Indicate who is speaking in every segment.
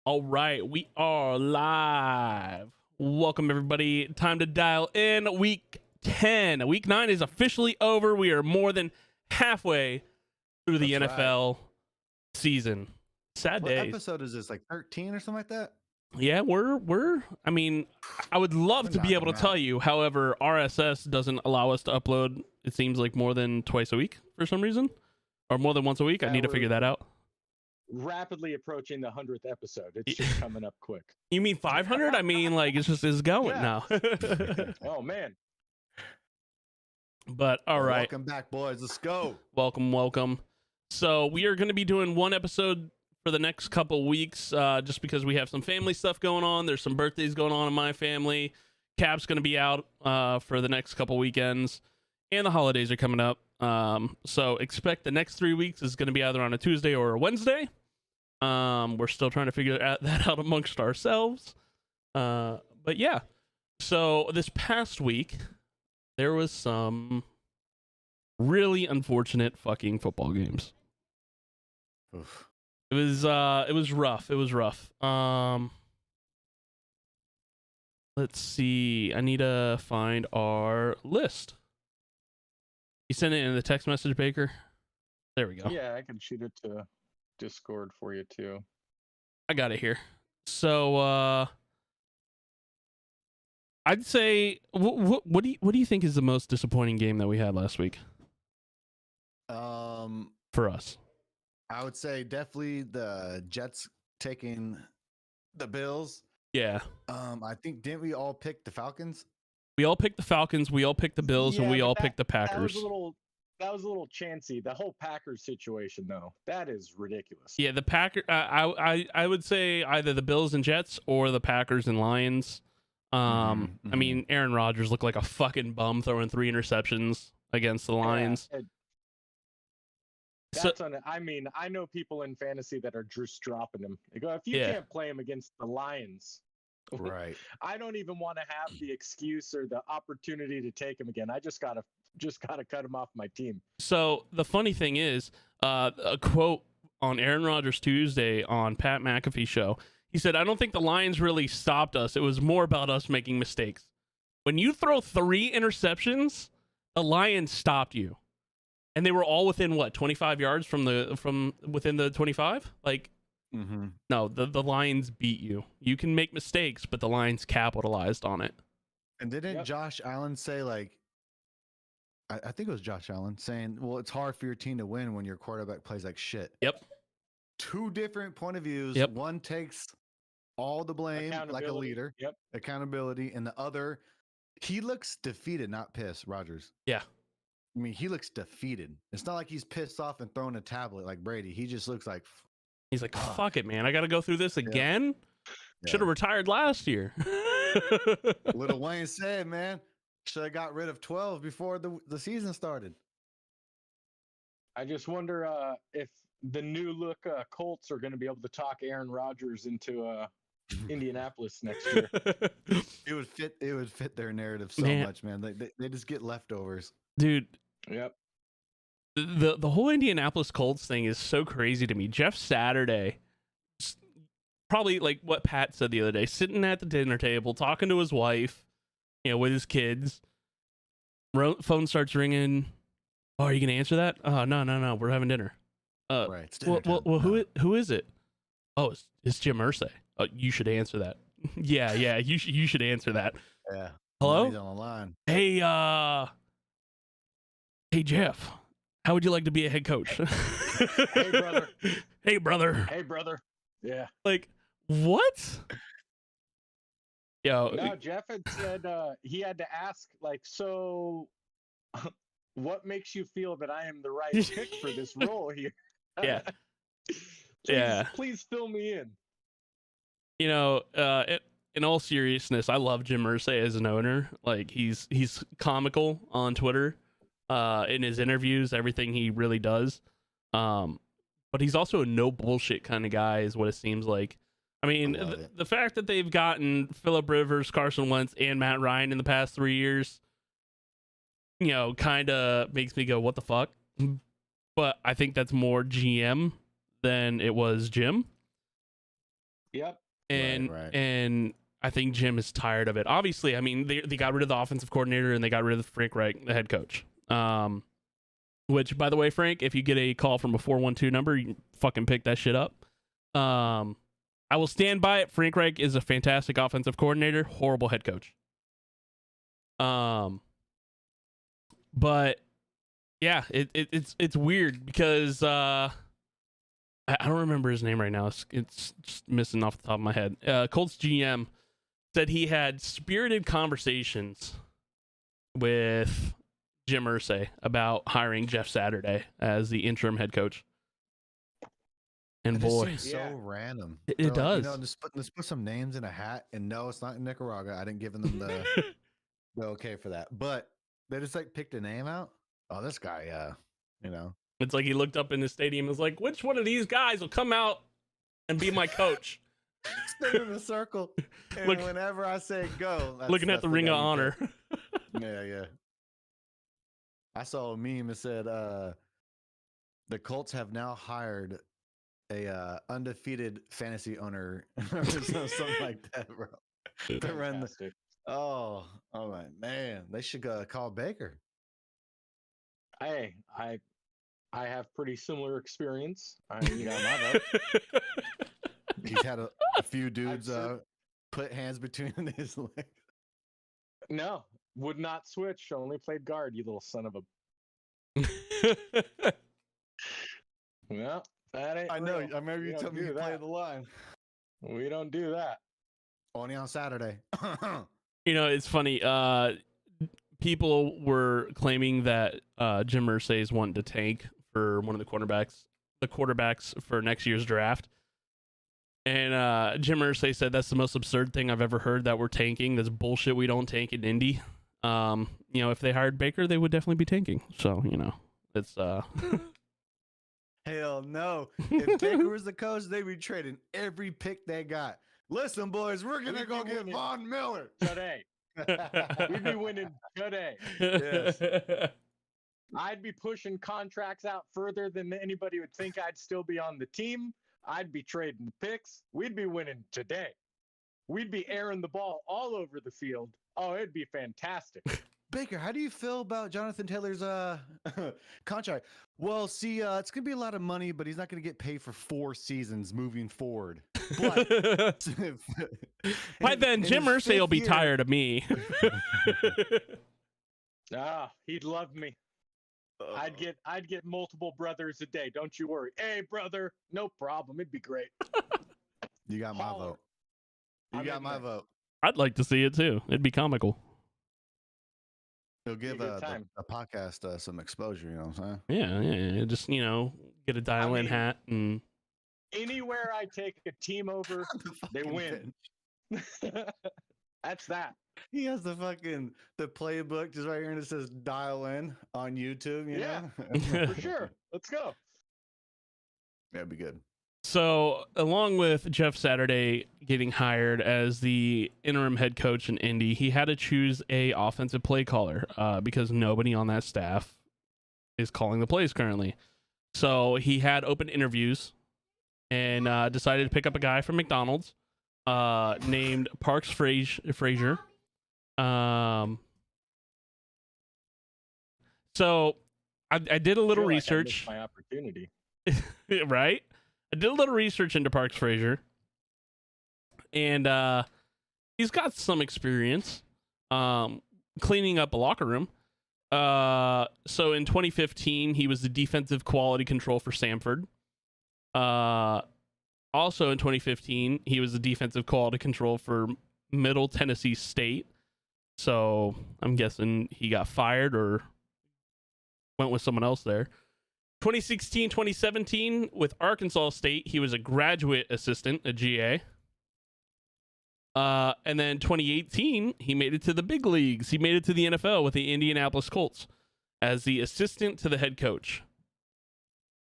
Speaker 1: All right, we are live. Welcome, everybody. Time to dial in week 10. Week 9 is officially over. We are more than halfway through the
Speaker 2: That's
Speaker 1: NFL season. Sad
Speaker 2: What
Speaker 1: days.
Speaker 2: episode is this? Like 13 or something like that?
Speaker 1: Yeah, I mean, I would love
Speaker 2: We're
Speaker 1: to be able to
Speaker 2: knocking 'em
Speaker 1: tell
Speaker 2: out.
Speaker 1: you. However, RSS doesn't allow us to upload, it seems like, more than twice a week for some reason. Or more than once a week. I need to figure that out.
Speaker 3: Rapidly approaching the 100th episode. It's just coming up quick.
Speaker 1: You mean 500? I mean, like, it's going
Speaker 3: Yeah.
Speaker 1: now.
Speaker 3: Oh, man.
Speaker 1: But, all right.
Speaker 2: Welcome back, boys. Let's go.
Speaker 1: Welcome. So we are going to be doing one episode for the next couple weeks, just because we have some family stuff going on. There's some birthdays going on in my family. Kap's going to be out for the next couple weekends, and the holidays are coming up. So expect the next 3 weeks is going to be either on a Tuesday or a Wednesday. We're still trying to figure that out amongst ourselves. But yeah, so this past week there was some really unfortunate fucking football games.
Speaker 2: Oof.
Speaker 1: It was rough. Let's see. I need to find our list. You sent it in the text message, Baker? There we go.
Speaker 3: Yeah, I can shoot it to Discord for you, too.
Speaker 1: I got it here. So, I'd say, what do you think is the most disappointing game that we had last week for us?
Speaker 2: I would say definitely the Jets taking the Bills.
Speaker 1: Yeah.
Speaker 2: I think didn't we all pick the Falcons?
Speaker 1: We all picked the Falcons, we all picked the Bills, and we all picked the Packers.
Speaker 3: That was a little chancy. The whole Packers situation, though, that is ridiculous.
Speaker 1: Yeah, the Packers. I would say either the Bills and Jets or the Packers and Lions. I mean, Aaron Rodgers looked like a fucking bum throwing 3 interceptions against the Lions.
Speaker 3: Yeah, I mean, I know people in fantasy that are just dropping him. They go, if you can't play him against the Lions,
Speaker 2: right?
Speaker 3: I don't even want to have the excuse or the opportunity to take him again. I just gotta cut him off my team.
Speaker 1: So the funny thing is, a quote on Aaron Rodgers Tuesday on Pat McAfee's show. He said, "I don't think the Lions really stopped us. It was more about us making mistakes. When you throw 3 interceptions, the Lions stopped you, and they were all within 25 yards from within the 25. Like, no, the Lions beat you. You can make mistakes, but the Lions capitalized on it."
Speaker 2: And didn't Josh Allen say, like, I think it was Josh Allen saying, "Well, it's hard for your team to win when your quarterback plays like shit."
Speaker 1: Yep.
Speaker 2: 2 different point of views.
Speaker 1: Yep.
Speaker 2: One takes all the blame like a leader.
Speaker 3: Yep.
Speaker 2: Accountability, and the other, he looks defeated, not pissed. Rodgers.
Speaker 1: Yeah.
Speaker 2: I mean, he looks defeated. It's not like he's pissed off and throwing a tablet like Brady. He just looks like
Speaker 1: he's like, fuck it, man. I got to go through this again. Yeah. Should have retired last year.
Speaker 2: Little Wayne said, man, should have got rid of 12 before the season started.
Speaker 3: I just wonder if the new look Colts are going to be able to talk Aaron Rodgers into Indianapolis next year.
Speaker 2: It would fit their narrative so much, man. They just get leftovers.
Speaker 1: Dude.
Speaker 3: Yep.
Speaker 1: The whole Indianapolis Colts thing is so crazy to me. Jeff Saturday, probably like what Pat said the other day, sitting at the dinner table talking to his wife, with his kids. Phone starts ringing. Oh, are you gonna answer that? No, we're having dinner.
Speaker 2: Right.
Speaker 1: Well, who is it? Oh, it's Jim Irsay. Oh, you should answer that. yeah, you should answer that.
Speaker 2: Yeah.
Speaker 1: Hello?
Speaker 2: He's on the line.
Speaker 1: Hey, Jeff. How would you like to be a head coach?
Speaker 3: Hey, brother.
Speaker 1: Hey, brother.
Speaker 3: Hey, brother. Yeah.
Speaker 1: Like, what? Yo.
Speaker 3: No, Jeff had said he had to ask, like, so what makes you feel that I am the right pick for this role here?
Speaker 1: Yeah.
Speaker 3: Please fill me in.
Speaker 1: In all seriousness, I love Jim Irsay as an owner. Like, he's comical on Twitter, in his interviews, everything he really does. But he's also a no bullshit kind of guy, is what it seems like. I mean, the fact that they've gotten Phillip Rivers, Carson Wentz, and Matt Ryan in the past 3 years, kind of makes me go, what the fuck? But I think that's more GM than it was Jim.
Speaker 3: Yep.
Speaker 1: And
Speaker 2: Right.
Speaker 1: and I think Jim is tired of it. Obviously, I mean they got rid of the offensive coordinator and they got rid of Frank Reich, the head coach. Which, by the way, Frank, if you get a call from a 412 number, you can fucking pick that shit up. I will stand by it. Frank Reich is a fantastic offensive coordinator, horrible head coach. But yeah, it's weird because I don't remember his name right now. It's just missing off the top of my head. Colts GM said he had spirited conversations with Jim Irsay about hiring Jeff Saturday as the interim head coach. And
Speaker 2: It
Speaker 1: boy,
Speaker 2: seems so
Speaker 3: Yeah.
Speaker 2: random.
Speaker 1: It
Speaker 2: They're like,
Speaker 1: does.
Speaker 2: You know, let's put some names in a hat, and no, it's not in Nicaragua. I didn't give them the okay for that, but they just like picked a name out. Oh, this guy, you know,
Speaker 1: It's like he looked up in the stadium and was like, which one of these guys will come out and be my coach?
Speaker 2: spin in a circle. And
Speaker 1: Look-
Speaker 2: whenever I say go,
Speaker 1: Looking at the Ring
Speaker 2: guy
Speaker 1: of
Speaker 2: you
Speaker 1: Honor.
Speaker 2: pick. Yeah. I saw a meme that said the Colts have now hired a undefeated fantasy owner or something like that, bro. To run the,
Speaker 3: Fantastic.
Speaker 2: oh my man, they should call Baker.
Speaker 3: Hey, I have pretty similar experience. You got my vote.
Speaker 2: He's had a few dudes put hands between his legs.
Speaker 3: No, would not switch. Only played guard. You little son of a. No, that ain't.
Speaker 2: I know.
Speaker 3: real.
Speaker 2: I remember
Speaker 3: We
Speaker 2: you
Speaker 3: don't
Speaker 2: told me
Speaker 3: do
Speaker 2: you played
Speaker 3: that.
Speaker 2: the line.
Speaker 3: We don't do that.
Speaker 2: Only on Saturday.
Speaker 1: You know, it's funny. People were claiming that Jim Irsay is wanting to tank for one of the quarterbacks for next year's draft. And Jim Irsay said that's the most absurd thing I've ever heard, that we're tanking. That's bullshit. We don't tank in Indy. You know, if they hired Baker, they would definitely be tanking. So, you know, it's
Speaker 2: Hell no. If Baker was the coach, they'd be trading every pick they got. Listen, boys, we're gonna
Speaker 3: We'd
Speaker 2: go
Speaker 3: be
Speaker 2: get
Speaker 3: winning.
Speaker 2: Von Miller.
Speaker 3: Today, we'd be winning today.
Speaker 2: Yes.
Speaker 3: I'd be pushing contracts out further than anybody would think. I'd still be on the team. I'd be trading picks. We'd be winning today. We'd be airing the ball all over the field. Oh, it'd be fantastic.
Speaker 2: Baker, how do you feel about Jonathan Taylor's contract? Well, see, it's gonna be a lot of money, but he's not gonna get paid for 4 seasons moving forward. But
Speaker 1: by then, Jim Irsay will be tired of me.
Speaker 3: He'd love me. I'd get multiple brothers a day. Don't you worry. Hey, brother, no problem. It'd be great.
Speaker 2: You got my
Speaker 3: Holler.
Speaker 2: vote. You
Speaker 3: I'm
Speaker 2: got
Speaker 3: in
Speaker 2: my
Speaker 3: there.
Speaker 2: vote.
Speaker 1: I'd like to see it too. It'd be comical.
Speaker 2: It'll give
Speaker 3: good time.
Speaker 2: the podcast some exposure. You know what I'm saying?
Speaker 1: Yeah. Just, you know, get a dial-in
Speaker 3: mean-
Speaker 1: hat and
Speaker 3: Anywhere I take a team over, they
Speaker 2: Fucking
Speaker 3: win.
Speaker 2: bitch.
Speaker 3: That's that.
Speaker 2: He has the playbook just right here, and it says dial in on YouTube. You
Speaker 3: Yeah.
Speaker 2: know?
Speaker 3: For sure. Let's go.
Speaker 2: That'd be good.
Speaker 1: So, along with Jeff Saturday getting hired as the interim head coach in Indy, he had to choose a offensive play caller because nobody on that staff is calling the plays currently. So he had open interviews and decided to pick up a guy from McDonald's named Parks Frazier. So I did a little
Speaker 3: Feel like I missed
Speaker 1: research,
Speaker 3: my opportunity.
Speaker 1: right? I did a little research into Parks Frazier, and he's got some experience cleaning up a locker room. So in 2015, he was the defensive quality control for Samford. Also in 2015, he was the defensive quality control for Middle Tennessee State. So I'm guessing he got fired or went with someone else there. 2016, 2017 with Arkansas State, he was a graduate assistant, a GA. And then 2018, he made it to the big leagues. He made it to the NFL with the Indianapolis Colts as the assistant to the head coach.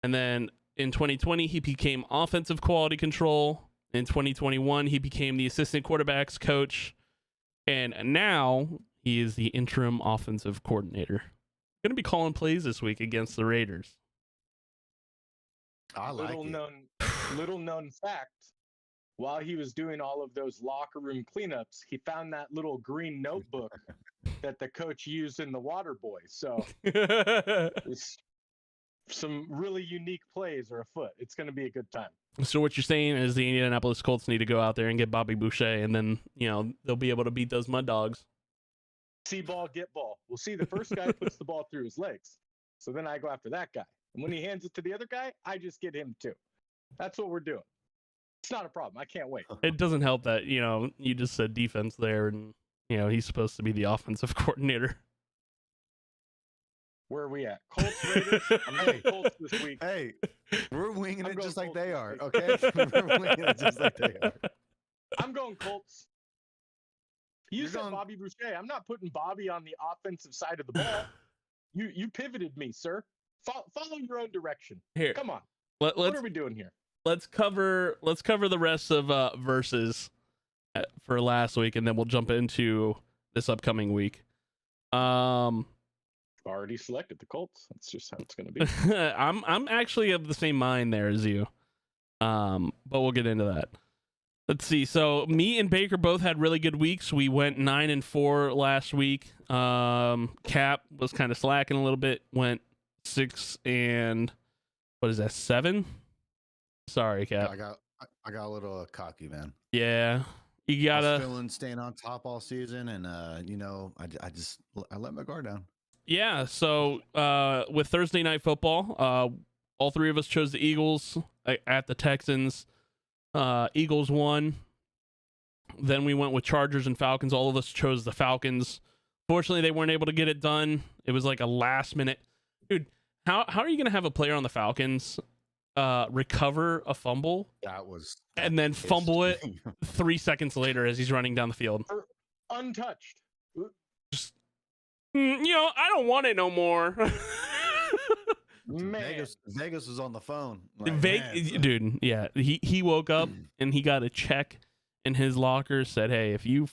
Speaker 1: And then in 2020, he became offensive quality control. In 2021, he became the assistant quarterbacks coach. And now he is the interim offensive coordinator. Going to be calling plays this week against the Raiders.
Speaker 2: I like it.
Speaker 3: Little known fact. while he was doing all of those locker room cleanups, he found that little green notebook that the coach used in the Water Boy. So it's some really unique plays are afoot. It's going to be a good time.
Speaker 1: So what you're saying is the Indianapolis Colts need to go out there and get Bobby Boucher, and then they'll be able to beat those Mud Dogs.
Speaker 3: See ball, get ball. We'll see the first guy puts the ball through his legs. So then I go after that guy. And when he hands it to the other guy, I just get him too. That's what we're doing. It's not a problem. I can't wait.
Speaker 1: It doesn't help that, you just said defense there, and, he's supposed to be the offensive coordinator.
Speaker 3: Where are we at? Colts, Raiders? I'm going Colts this week.
Speaker 2: Hey, we're winging
Speaker 3: I'm
Speaker 2: it
Speaker 3: going
Speaker 2: just like
Speaker 3: Colts
Speaker 2: they
Speaker 3: this
Speaker 2: are,
Speaker 3: week.
Speaker 2: okay? We're winging it just like they are.
Speaker 3: I'm going Colts. You
Speaker 2: You're
Speaker 3: said
Speaker 2: going-
Speaker 3: Bobby Boucher. I'm not putting Bobby on the offensive side of the ball. You pivoted me, sir. Follow your own direction.
Speaker 1: Here,
Speaker 3: Come on.
Speaker 1: what
Speaker 3: What are we doing here?
Speaker 1: let's cover the rest of verses for last week, and then we'll jump into this upcoming week.
Speaker 3: Already selected the Colts. That's just how it's going to be.
Speaker 1: I'm actually of the same mind there as you, but we'll get into that. Let's see. So me and Baker both had really good weeks. We went 9-4 last week. Cap was kind of slacking a little bit. Went 6 and 7. Sorry, Cap.
Speaker 2: I got a little cocky, man.
Speaker 1: Yeah, you
Speaker 2: I was
Speaker 1: gotta.
Speaker 2: feeling staying on top all season, and I let my guard down.
Speaker 1: Yeah. So with Thursday Night Football, all three of us chose the Eagles at the Texans. Eagles won. Then we went with Chargers and Falcons. All of us chose the Falcons. Fortunately, they weren't able to get it done. It was like a last minute. Dude, how are you going to have a player on the Falcons recover a fumble and then fumble it 3 seconds later as he's running down the field?
Speaker 3: Untouched.
Speaker 1: Just, I don't want it no more.
Speaker 3: Man.
Speaker 2: Vegas was on the phone. Like,
Speaker 1: Dude, yeah. He woke up and he got a check in his locker, said, hey, if you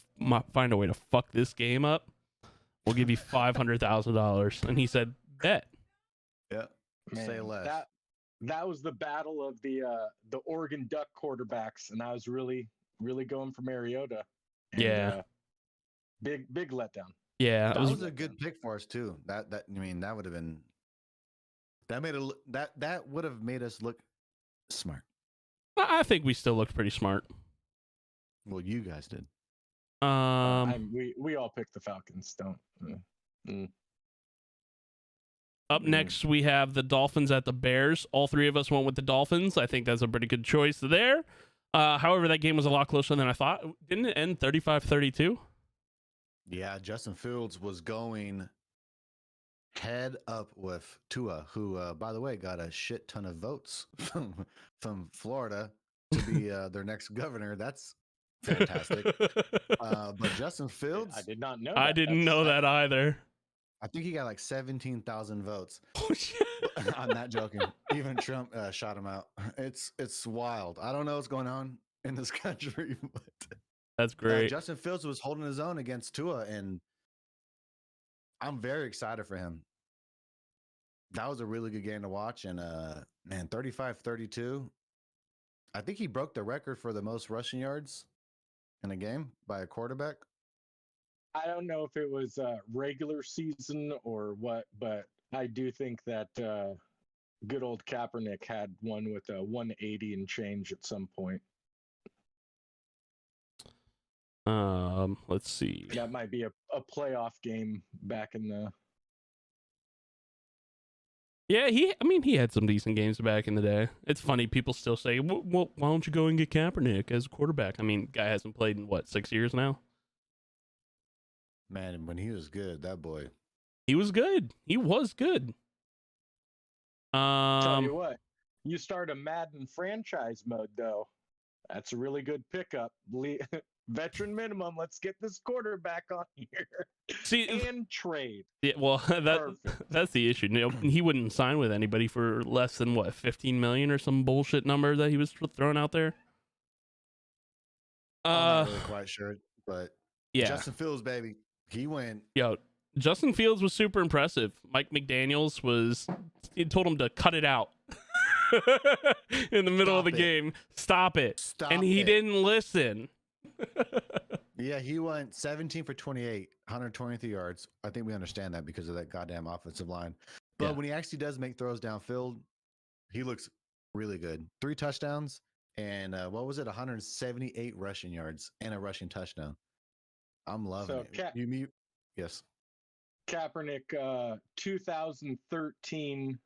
Speaker 1: find a way to fuck this game up, we'll give you $500,000. And he said, bet.
Speaker 2: Yeah.
Speaker 3: Man,
Speaker 2: Say less.
Speaker 3: That was the battle of the Oregon Duck quarterbacks, and I was really, really going for Mariota. And,
Speaker 1: Yeah.
Speaker 3: Big letdown.
Speaker 1: Yeah.
Speaker 2: That was a good pick for us too. That would have been that would have made us look smart.
Speaker 1: I think we still looked pretty smart.
Speaker 2: Well, you guys did.
Speaker 3: We all picked the Falcons.
Speaker 1: Up next, we have the Dolphins at the Bears. All three of us went with the Dolphins. I think that's a pretty good choice there. However, that game was a lot closer than I thought. Didn't it end 35-32?
Speaker 2: Yeah, Justin Fields was going head up with Tua, who, by the way, got a shit ton of votes from Florida to be their next governor. That's fantastic. But Justin Fields,
Speaker 3: I did not know.
Speaker 1: I didn't know that either.
Speaker 2: I think he got like 17,000 votes.
Speaker 1: Oh, shit.
Speaker 2: I'm not joking. Even Trump shot him out. It's wild. I don't know what's going on in this country, but
Speaker 1: That's great.
Speaker 2: Justin Fields was holding his own against Tua, and I'm very excited for him. That was a really good game to watch, and man, 35-32. I think he broke the record for the most rushing yards in a game by a quarterback.
Speaker 3: I don't know if it was regular season or what, but I do think that good old Kaepernick had one with a 180 and change at some point.
Speaker 1: Let's see.
Speaker 3: That might be a playoff game back in the.
Speaker 1: Yeah, he had some decent games back in the day. It's funny, people still say, well, why don't you go and get Kaepernick as a quarterback? I mean, guy hasn't played in, 6 years now?
Speaker 2: Man, when he was good, that boy.
Speaker 1: He was good. He was good.
Speaker 3: Tell you what, you start a Madden franchise mode, though. That's a really good pickup. Veteran minimum. Let's get this quarterback on here.
Speaker 1: See,
Speaker 3: and trade.
Speaker 1: yeah, well, that's the issue. He wouldn't sign with anybody for less than 15 million or some bullshit number that he was throwing out there.
Speaker 2: I'm not really quite sure, but
Speaker 1: yeah,
Speaker 2: Justin Fields, baby, he went.
Speaker 1: Yo, Justin Fields was super impressive. Mike McDaniels he told him to cut it out. in the middle of the
Speaker 2: Stop it.
Speaker 1: game. Stop it.
Speaker 2: Stop
Speaker 1: And he
Speaker 2: it.
Speaker 1: didn't listen.
Speaker 2: Yeah, he went 17 for 28, 123 yards. I think we understand that because of that goddamn offensive line. But
Speaker 1: Yeah.
Speaker 2: when he actually does make throws downfield, he looks really good. 3 touchdowns and what was it? 178 rushing yards and a rushing touchdown. I'm loving
Speaker 3: So,
Speaker 2: it. Yes.
Speaker 3: Kaepernick, 2013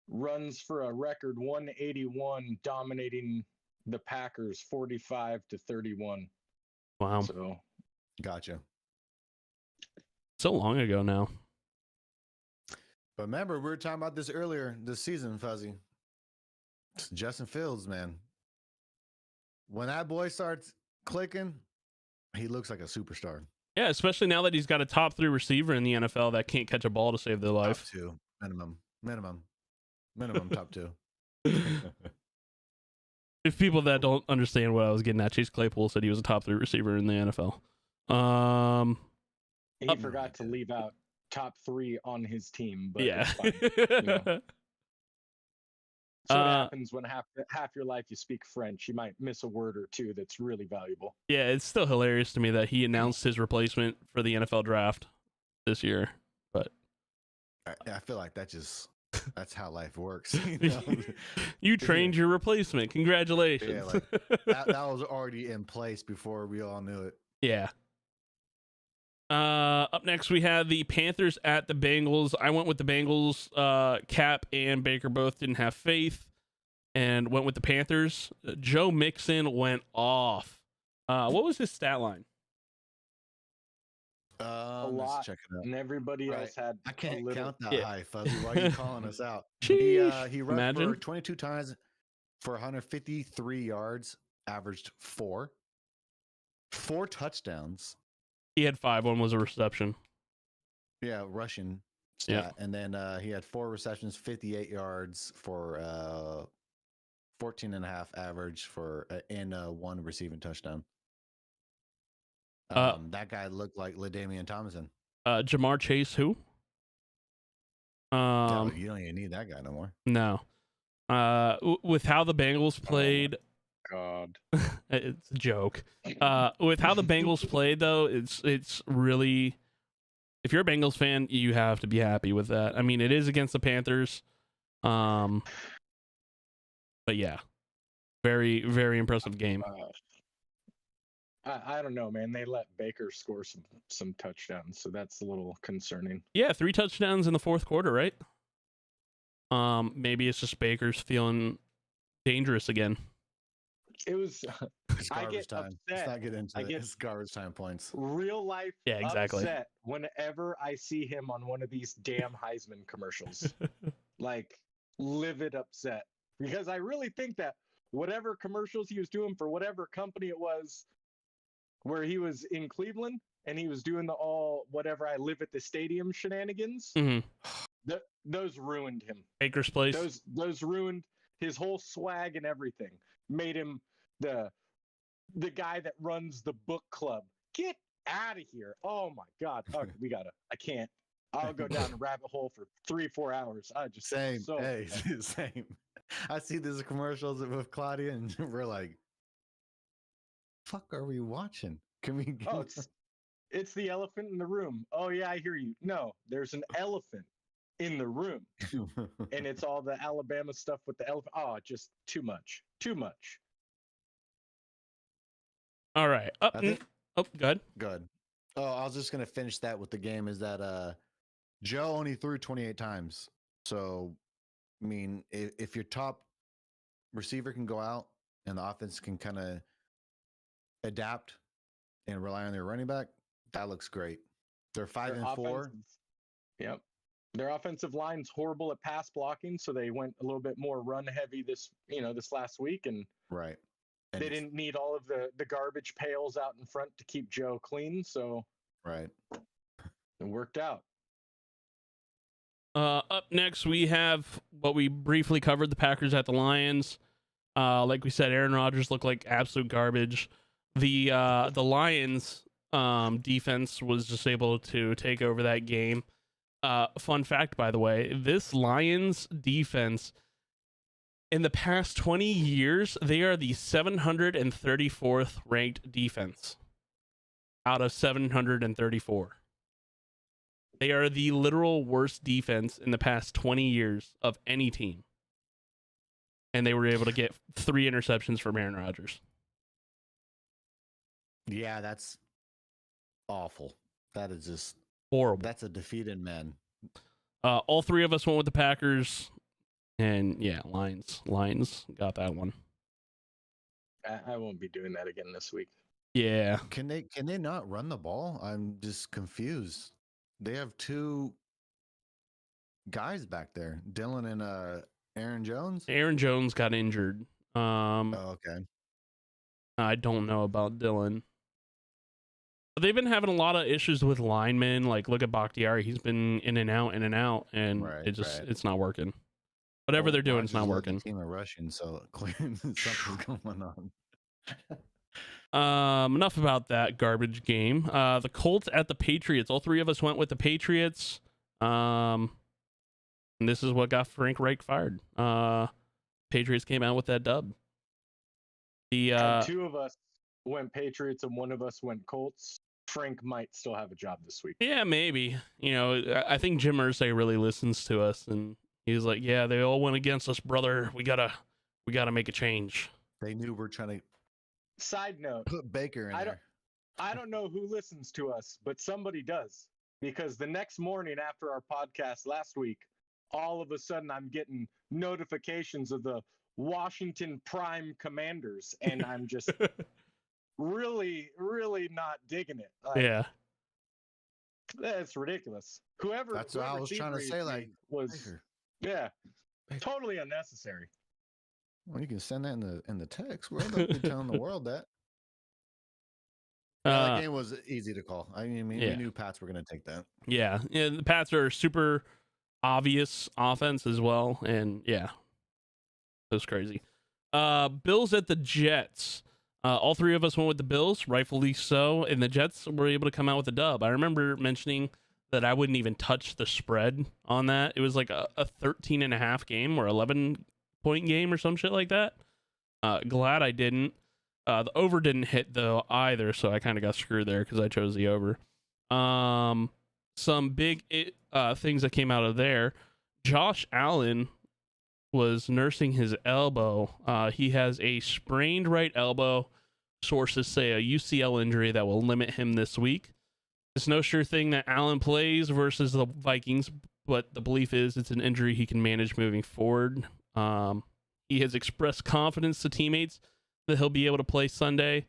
Speaker 3: runs for a record 181, dominating the Packers 45-31.
Speaker 1: Wow.
Speaker 3: So
Speaker 2: Gotcha.
Speaker 1: So long ago now.
Speaker 2: But remember, we were talking about this earlier this season, Fuzzy. It's Justin Fields, man. When that boy starts clicking, he looks like a superstar.
Speaker 1: Yeah, especially now that he's got a top 3 receiver in the NFL that can't catch a ball to save their life.
Speaker 2: Top 2, minimum top 2.
Speaker 1: If people that don't understand what I was getting at, Chase Claypool said he was a top 3 receiver in the NFL.
Speaker 3: he forgot to leave out top 3 on his team, but
Speaker 1: yeah.
Speaker 3: it's fine. You know. So what happens when half your life you speak French? You might miss a word or two that's really valuable.
Speaker 1: Yeah, it's still hilarious to me that he announced his replacement for the NFL draft this year. But
Speaker 2: I feel like that's how life works. You know?
Speaker 1: You trained your replacement. Congratulations.
Speaker 2: Yeah, like, that was already in place before we all knew it.
Speaker 1: Yeah. Up next, we have the Panthers at the Bengals. I went with the Bengals. Cap and Baker both didn't have faith and went with the Panthers. Joe Mixon went off. What was his stat line?
Speaker 3: A lot,
Speaker 2: check it out.
Speaker 3: and everybody else had.
Speaker 2: I can't count that
Speaker 1: Yeah.
Speaker 2: high, Fuzzy. Why are you calling us out?
Speaker 1: Sheesh.
Speaker 2: He rushed
Speaker 1: Imagine.
Speaker 2: for 22 times for 153 yards, averaged 4 touchdowns.
Speaker 1: He had 5. One was a reception.
Speaker 2: Yeah, rushing stat. And then he had 4 receptions, 58 yards for 14 and a half average for and 1 receiving touchdown. That guy looked like LaDainian Tomlinson.
Speaker 1: Jamar Chase, who?
Speaker 2: No, you don't even need that guy no more.
Speaker 1: No. With how the Bengals played,
Speaker 3: God,
Speaker 1: it's a joke. With how the Bengals played, though, it's really, if you're a Bengals fan, you have to be happy with that. I mean, it is against the Panthers, but yeah, very, very impressive game.
Speaker 3: I don't know, man. They let Baker score some touchdowns, so that's a little concerning.
Speaker 1: Yeah, 3 touchdowns in the fourth quarter, right? Maybe it's just Baker's feeling dangerous again.
Speaker 3: It was.
Speaker 2: It's
Speaker 3: I
Speaker 2: garbage
Speaker 3: get
Speaker 2: time.
Speaker 3: upset.
Speaker 2: Let's not get into
Speaker 3: I
Speaker 2: it.
Speaker 3: get
Speaker 2: It's garbage time points.
Speaker 3: real life.
Speaker 1: Yeah, exactly.
Speaker 3: Upset whenever I see him on one of these damn Heisman commercials. Like livid upset, because I really think that whatever commercials he was doing for whatever company it was, where he was in Cleveland and he was doing the all whatever I live at the stadium shenanigans, those ruined him.
Speaker 1: Baker's place.
Speaker 3: Those ruined his whole swag and everything. Made him the guy that runs the book club. Get out of here. Oh my God. Okay, I can't. I'll go down a rabbit hole for 3-4 hours. I just
Speaker 2: Same.
Speaker 3: so
Speaker 2: Hey, same. I see these commercials with Claudia, and we're like, "Fuck, are we watching? Can we?"
Speaker 3: Oh, it's the elephant in the room. Oh yeah, I hear you. No, there's an elephant in the room, and it's all the Alabama stuff with the elephant. Oh, just too much. Too much.
Speaker 1: All right.
Speaker 2: I think-
Speaker 1: Oh, good.
Speaker 2: Good. Oh, I was just gonna finish that with the game. Is that Joe only threw 28 times. So, I mean, if your top receiver can go out and the offense can kind of adapt and rely on their running back, that looks great. They're 5-4.
Speaker 3: Yep. Their offensive line's horrible at pass blocking, so they went a little bit more run heavy this last week, and
Speaker 2: Right. And
Speaker 3: they didn't need all of the garbage pails out in front to keep Joe clean, so
Speaker 2: Right.
Speaker 3: it worked out.
Speaker 1: Up next, we have what we briefly covered, the Packers at the Lions. Like we said, Aaron Rodgers looked like absolute garbage. The Lions defense was just able to take over that game. Fun fact, by the way, this Lions defense In the past 20 years, they are the 734th ranked defense out of 734. They are the literal worst defense in the past 20 years of any team. And they were able to get 3 interceptions from Aaron Rodgers.
Speaker 2: Yeah, that's awful. That is just
Speaker 1: Horrible.
Speaker 2: That's a defeated man.
Speaker 1: All 3 of us went with the Packers. And yeah, Lions got that one.
Speaker 3: I won't be doing that again this week.
Speaker 1: Yeah.
Speaker 2: Can they not run the ball? I'm just confused. They have 2 guys back there, Dylan and Aaron Jones.
Speaker 1: Aaron Jones got injured.
Speaker 2: Oh, okay.
Speaker 1: I don't know about Dylan. But they've been having a lot of issues with linemen. Like, look at Bakhtiari. He's been in and out, and
Speaker 2: Right,
Speaker 1: it's not working. Whatever they're doing, it's not working.
Speaker 2: Team of rushing, so clearly something's going on.
Speaker 1: Enough about that garbage game. The Colts at the Patriots. All 3 of us went with the Patriots. And this is what got Frank Reich fired. Patriots came out with that dub.
Speaker 3: And 2 of us went Patriots and 1 of us went Colts. Frank might still have a job this week.
Speaker 1: Yeah, maybe. You know, I think Jim Irsay really listens to us, and he's like, "Yeah, they all went against us, brother. We gotta make a change."
Speaker 2: They knew we're trying to
Speaker 3: Side note,
Speaker 2: put Baker in there.
Speaker 3: I don't know who listens to us, but somebody does. Because the next morning after our podcast last week, all of a sudden I'm getting notifications of the Washington Prime Commanders, and I'm just really, really not digging it. Like,
Speaker 1: Yeah.
Speaker 3: That's ridiculous.
Speaker 2: That's what I was trying to say. Like,
Speaker 3: was
Speaker 2: Baker.
Speaker 3: yeah,
Speaker 2: Baker.
Speaker 3: totally unnecessary.
Speaker 2: Well, you can send that in the text. We're telling the world that. That game was easy to call. I mean, we knew Pats were going to take that.
Speaker 1: Yeah, the Pats are a super obvious offense as well, and yeah, it was crazy. Bills at the Jets. All 3 of us went with the Bills, rightfully so, and the Jets were able to come out with a dub. I remember mentioning that I wouldn't even touch the spread on that. It was like a 13.5 game or 11-point game or some shit like that. Glad I didn't. The over didn't hit though either, so I kind of got screwed there because I chose the over. Some big things that came out of there. Josh Allen was nursing his elbow. He has a sprained right elbow. Sources say a UCL injury that will limit him this week. It's no sure thing that Allen plays versus the Vikings, but the belief is it's an injury he can manage moving forward. He has expressed confidence to teammates that he'll be able to play Sunday,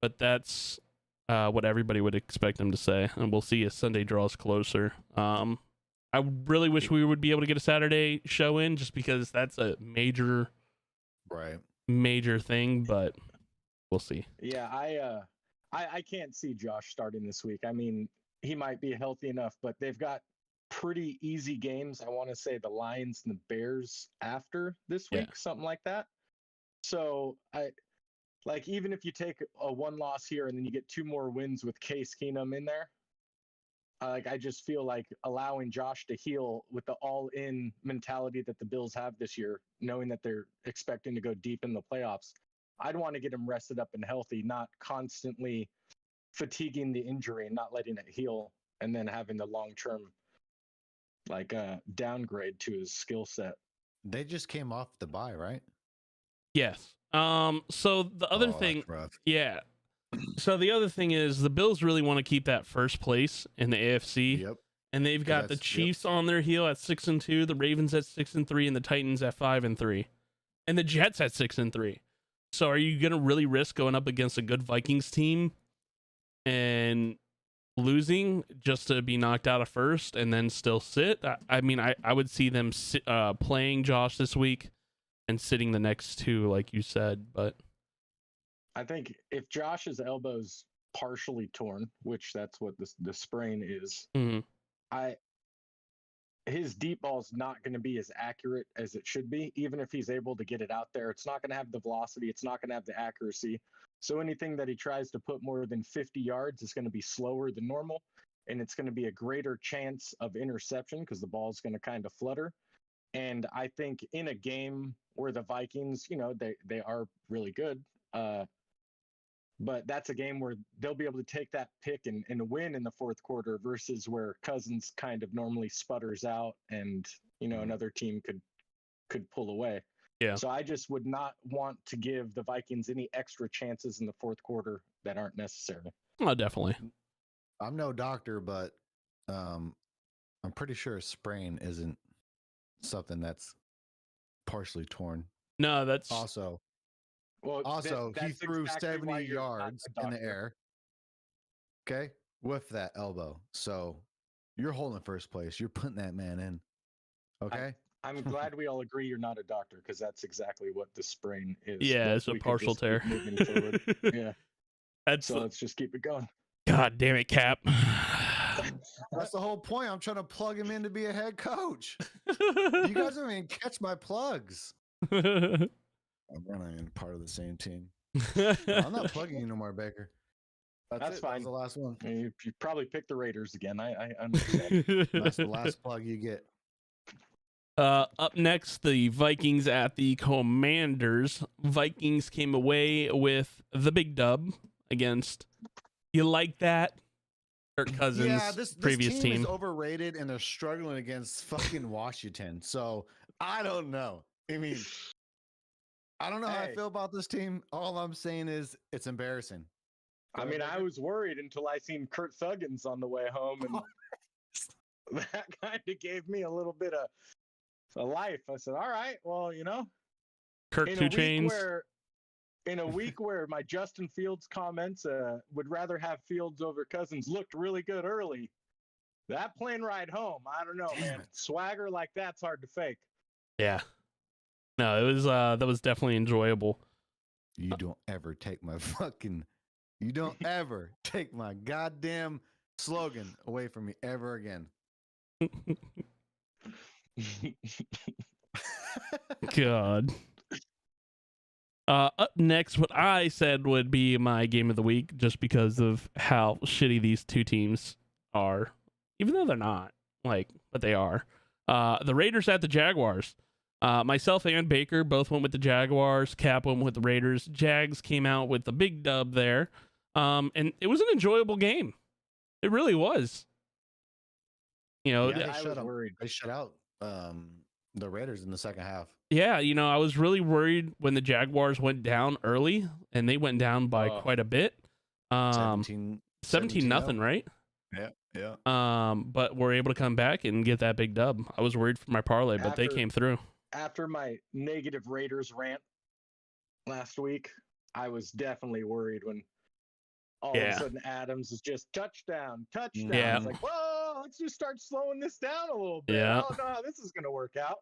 Speaker 1: but that's what everybody would expect him to say, and we'll see as Sunday draws closer. I really wish we would be able to get a Saturday show in, just because that's a major thing, but we'll see.
Speaker 3: Yeah, I can't see Josh starting this week. I mean, he might be healthy enough, but they've got pretty easy games. I want to say the Lions and the Bears after this week, something like that. So even if you take a 1 loss here and then you get 2 more wins with Case Keenum in there, I just feel like allowing Josh to heal with the all-in mentality that the Bills have this year, knowing that they're expecting to go deep in the playoffs, I'd want to get him rested up and healthy, not constantly fatiguing the injury and not letting it heal, and then having the long-term downgrade to his skill set.
Speaker 2: They just came off the bye, right?
Speaker 1: Yes. So the other thing, yeah. So the other thing is the Bills really want to keep that first place in the AFC.
Speaker 2: Yep.
Speaker 1: And they've got the Chiefs on their heel at 6-2, the Ravens at 6-3, and the Titans at 5-3, and the Jets at 6-3. So are you gonna really risk going up against a good Vikings team and losing just to be knocked out of first and then still sit? I mean, I would see them playing Josh this week and sitting the next 2, like you said. But
Speaker 3: I think if Josh's elbow's partially torn, which that's what the sprain is, his deep ball's not going to be as accurate as it should be. Even if he's able to get it out there, it's not going to have the velocity. It's not going to have the accuracy. So anything that he tries to put more than 50 yards is going to be slower than normal. And it's going to be a greater chance of interception because the ball's going to kind of flutter. And I think in a game where the Vikings, they are really good, but that's a game where they'll be able to take that pick and win in the fourth quarter versus where Cousins kind of normally sputters out and, another team could pull away.
Speaker 1: Yeah.
Speaker 3: So I just would not want to give the Vikings any extra chances in the fourth quarter that aren't necessary.
Speaker 1: Oh, definitely.
Speaker 2: I'm no doctor, but I'm pretty sure a sprain isn't something that's partially torn.
Speaker 1: No, that's
Speaker 2: Also,
Speaker 3: Well,
Speaker 2: he threw
Speaker 3: exactly why
Speaker 2: 70
Speaker 3: you're not
Speaker 2: yards
Speaker 3: a
Speaker 2: in the
Speaker 3: doctor.
Speaker 2: air. Okay, with that elbow. So you're holding first place. You're putting that man in. Okay.
Speaker 3: I'm glad we all agree you're not a doctor because that's exactly what the sprain is.
Speaker 1: yeah,
Speaker 3: But
Speaker 1: it's a
Speaker 3: we could
Speaker 1: partial
Speaker 3: just keep
Speaker 1: tear.
Speaker 3: moving forward. Yeah.
Speaker 1: That's
Speaker 3: So let's just keep it going.
Speaker 1: God damn it, Cap.
Speaker 2: That's the whole point. I'm trying to plug him in to be a head coach. You guys don't even catch my plugs. I'm not even part of the same team. No, I'm not plugging you no more, Baker.
Speaker 3: That's fine.
Speaker 2: That was the last one.
Speaker 3: You probably picked the Raiders again. I understand.
Speaker 2: That's the last plug you get.
Speaker 1: Up next, the Vikings at the Commanders. Vikings came away with the big dub against. You like that? Kirk Cousins'
Speaker 2: Yeah, this
Speaker 1: previous team
Speaker 2: is overrated, and they're struggling against fucking Washington. So I don't know. I mean, I don't know how I
Speaker 3: Hey.
Speaker 2: feel about this team. All I'm saying is it's embarrassing.
Speaker 3: I mean, I was worried until I seen Kurt Thuggins on the way home, and that kind of gave me a little bit of a life. I said, all right, well,
Speaker 1: Kirk
Speaker 3: in
Speaker 1: Two
Speaker 3: a week
Speaker 1: Chains.
Speaker 3: in a week where my Justin Fields comments would rather have Fields over Cousins looked really good early. That plane ride home, I don't know, man. Swagger like that's hard to fake.
Speaker 1: Yeah. No, it was that was definitely enjoyable.
Speaker 2: You don't ever take my fucking. You don't ever take my goddamn slogan away from me ever again.
Speaker 1: God. Up next, what I said would be my game of the week, just because of how shitty these two teams are, even though they're not, but they are. The Raiders at the Jaguars. Myself and Baker both went with the Jaguars. Cap went with the Raiders. Jags came out with the big dub there. And it was an enjoyable game. It really was.
Speaker 2: Yeah,
Speaker 3: I was worried.
Speaker 2: They shut out the Raiders in the second half.
Speaker 1: Yeah, I was really worried when the Jaguars went down early, and they went down by quite a bit. 17 nothing, right?
Speaker 2: Yeah.
Speaker 1: But we're able to come back and get that big dub. I was worried for my parlay, but they came through.
Speaker 3: After my negative Raiders rant last week, I was definitely worried when all of a sudden Adams is just touchdown.
Speaker 1: Yeah.
Speaker 3: It's like, whoa, let's just start slowing this down a little bit.
Speaker 1: Yeah.
Speaker 3: I don't know how this is going to work out.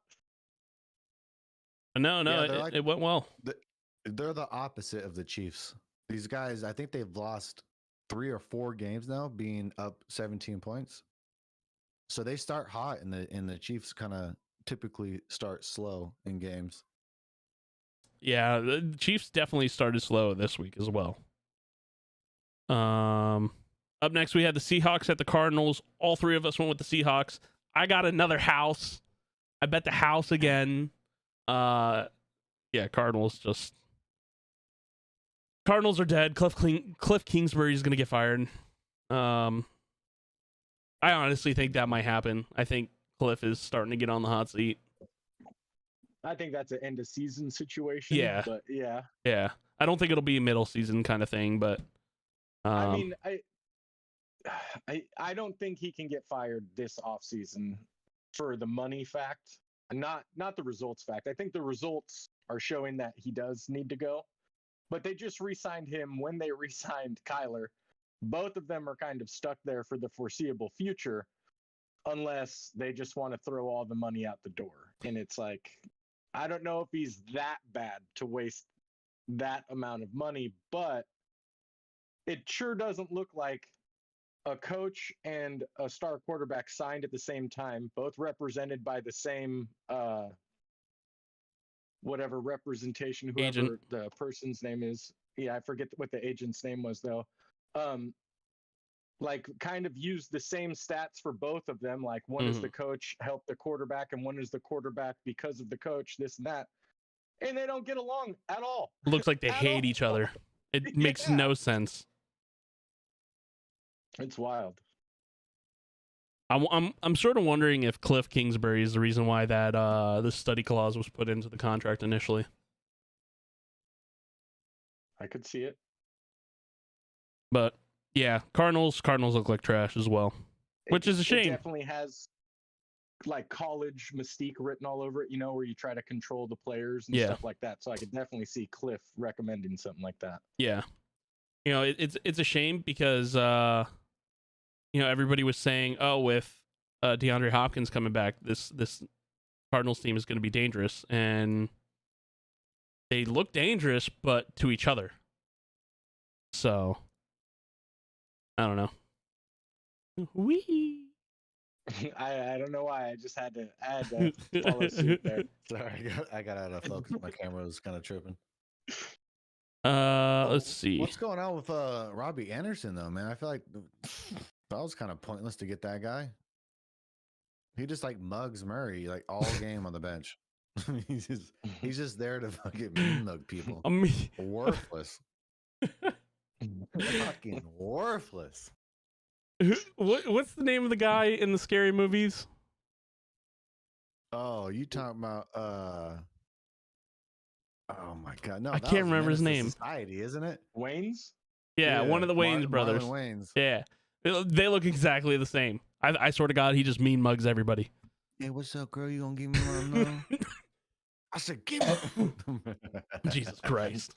Speaker 1: No,
Speaker 2: Yeah,
Speaker 1: it went well.
Speaker 2: They're the opposite of the Chiefs. These guys, I think they've lost 3 or 4 games now, being up 17 points. So they start hot, and the Chiefs kind of typically start slow in games.
Speaker 1: Yeah, the Chiefs definitely started slow this week as well. Up next, we had the Seahawks at the Cardinals. All three of us went with the Seahawks. I got another house. I bet the house again. Yeah, Cardinals are dead. Cliff Kingsbury is going to get fired. I honestly think that might happen. I think Cliff is starting to get on the hot seat.
Speaker 3: I think that's an end of season situation.
Speaker 1: Yeah.
Speaker 3: But yeah.
Speaker 1: Yeah. I don't think it'll be a middle season kind of thing, but
Speaker 3: I mean, I don't think he can get fired this offseason for the money fact, not the results fact. I think the results are showing that he does need to go, but they just re-signed him when they re-signed Kyler. Both of them are kind of stuck there for the foreseeable future, unless they just want to throw all the money out the door. And it's like, I don't know if he's that bad to waste that amount of money, but it sure doesn't look like a coach and a star quarterback signed at the same time, both represented by the same whatever representation, whoever
Speaker 1: agent.
Speaker 3: The person's name is. Yeah, I forget what the agent's name was though. like kind of use the same stats for both of them. Like one is the coach help the quarterback, and one is the quarterback because of the coach, this and that. And they don't get along at all.
Speaker 1: Looks like they hate each other. It makes no sense.
Speaker 3: It's wild.
Speaker 1: I'm sort of wondering if Cliff Kingsbury is the reason why that the study clause was put into the contract initially.
Speaker 3: I could see it.
Speaker 1: But yeah, Cardinals look like trash as well, which is a shame.
Speaker 3: It definitely has like college mystique written all over it, you know, where you try to control the players and stuff like that. So I could definitely see Cliff recommending something like that.
Speaker 1: Yeah, you know, it's a shame because you know, everybody was saying, oh, with DeAndre Hopkins coming back, this Cardinals team is going to be dangerous, and they look dangerous, but to each other. So I don't know. Wee.
Speaker 3: I don't know why. I just had to follow suit there.
Speaker 2: Sorry, I got out of focus. My camera was kind of tripping.
Speaker 1: Let's see.
Speaker 2: What's going on with Robbie Anderson though, man? I feel like that was kind of pointless to get that guy. He just like mugs Murray like all game on the bench. he's just there to fucking mean mug people. Worthless. Fucking worthless.
Speaker 1: What's the name of the guy in the scary movies?
Speaker 2: Oh, you talking about oh my god, no,
Speaker 1: I can't remember his name.
Speaker 2: Society, isn't it?
Speaker 3: Wayne's?
Speaker 1: Yeah, one of the Wayne's brothers.
Speaker 2: Wayne's.
Speaker 1: Yeah, they look exactly the same. I swear to God, he just mean mugs everybody.
Speaker 2: Hey, what's up, girl? You gonna give me one? No? I said, give me.
Speaker 1: Jesus Christ.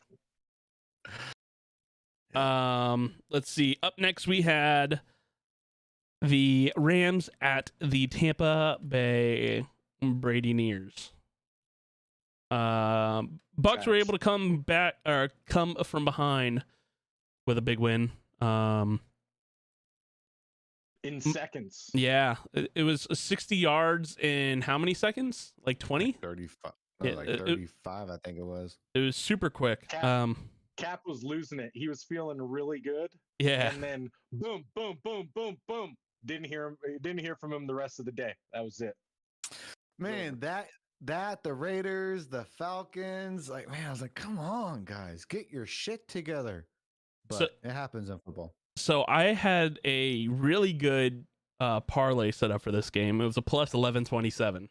Speaker 1: Let's see. Up next, we had the Rams at the Tampa Bay Buccaneers. Bucks were able to come back or come from behind with a big win.
Speaker 3: In seconds.
Speaker 1: Yeah, it was 60 yards in how many seconds? Like 20?
Speaker 2: 35. No, like 35, I think it was.
Speaker 1: It was super quick.
Speaker 3: Kap was losing it. He was feeling really good.
Speaker 1: Yeah.
Speaker 3: And then boom, boom, boom, boom, boom. Didn't hear from him the rest of the day. That was it.
Speaker 2: Man, that the Raiders, the Falcons, like man, I was like, come on, guys, get your shit together. But it happens in football.
Speaker 1: So I had a really good parlay set up for this game. It was a plus 1127.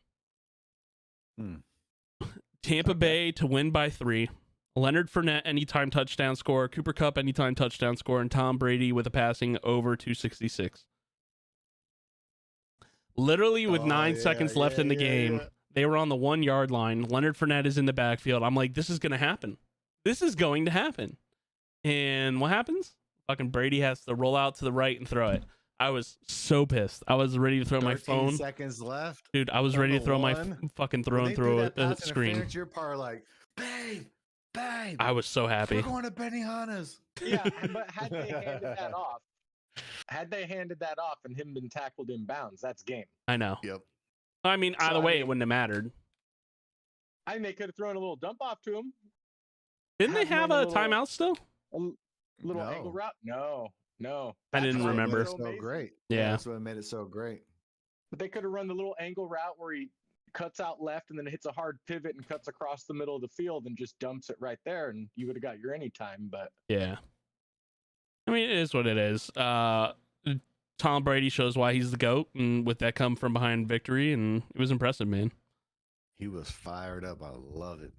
Speaker 1: Tampa Bay to win by 3. Leonard Fournette anytime touchdown score, Cooper Kupp anytime touchdown score, and Tom Brady with a passing over 266. Literally with 9 seconds left in the game, they were on the 1 yard line. Leonard Fournette is in the backfield. I'm like, this is going to happen. This is going to happen. And what happens? Fucking Brady has to roll out to the right and throw it. I was so pissed. I was ready to throw my phone.
Speaker 2: 13 seconds left.
Speaker 1: Dude, I was ready to throw my fucking throne through a screen.
Speaker 2: Your par like, babe.
Speaker 1: I was so happy.
Speaker 2: We're going to Benihana's.
Speaker 3: Yeah, but had they handed that off and him been tackled in bounds, that's game.
Speaker 1: I know.
Speaker 2: Yep.
Speaker 1: I mean, either way, it wouldn't have mattered.
Speaker 3: I think they could have thrown a little dump off to him.
Speaker 1: Didn't they have a timeout still?
Speaker 3: Little angle route? No.
Speaker 1: I didn't remember.
Speaker 2: So great.
Speaker 1: Yeah.
Speaker 2: That's what made it so great.
Speaker 3: But they could have run the little angle route where he cuts out left and then hits a hard pivot and cuts across the middle of the field and just dumps it right there, and you would have got your anytime. But
Speaker 1: yeah, I mean, it is what it is. Tom Brady shows why he's the GOAT, and with that come from behind victory, and it was impressive, man.
Speaker 2: He was fired up. I love it.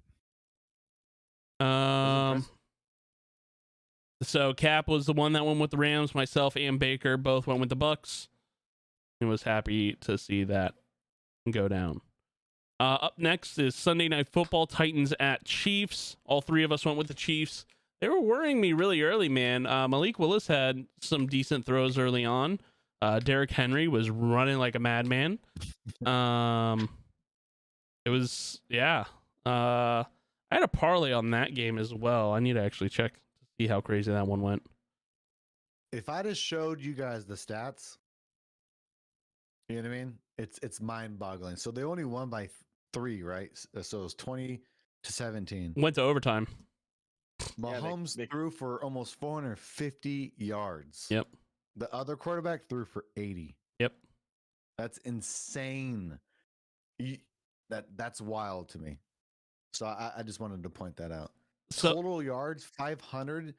Speaker 1: So Kap was the one that went with the Rams. Myself and Baker both went with the Bucks, and was happy to see that go down. Up next is Sunday Night Football, Titans at Chiefs. All three of us went with the Chiefs. They were worrying me really early, man. Malik Willis had some decent throws early on. Derrick Henry was running like a madman. It was, yeah. I had a parlay on that game as well. I need to actually check to see how crazy that one went.
Speaker 2: If I just showed you guys the stats, you know what I mean? It's mind-boggling. So they only won by 3, right? So it was 20-17.
Speaker 1: Went to overtime.
Speaker 2: Mahomes threw for almost 450 yards.
Speaker 1: Yep.
Speaker 2: The other quarterback threw for 80.
Speaker 1: Yep.
Speaker 2: That's insane. That's wild to me. So I just wanted to point that out.
Speaker 1: So
Speaker 2: Total yards 500.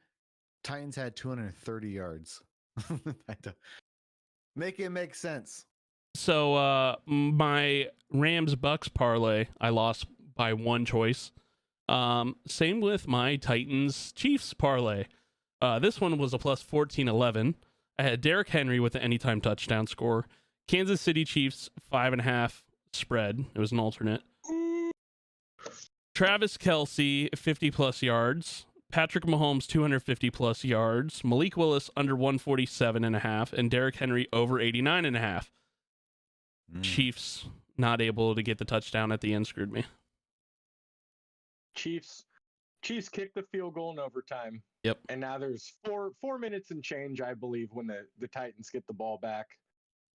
Speaker 2: Titans had 230 yards. Make it make sense.
Speaker 1: So my Rams Bucks parlay, I lost by one choice. Same with my Titans Chiefs parlay. This one was a plus 14-11. I had Derrick Henry with the anytime touchdown score. Kansas City Chiefs 5.5 spread. It was an alternate. Travis Kelce 50 plus yards. Patrick Mahomes 250 plus yards. Malik Willis under 147.5, and Derrick Henry over 89.5. Chiefs not able to get the touchdown at the end screwed me.
Speaker 3: Chiefs kicked the field goal in overtime.
Speaker 1: Yep.
Speaker 3: And now there's 4 minutes and change, I believe, when the Titans get the ball back.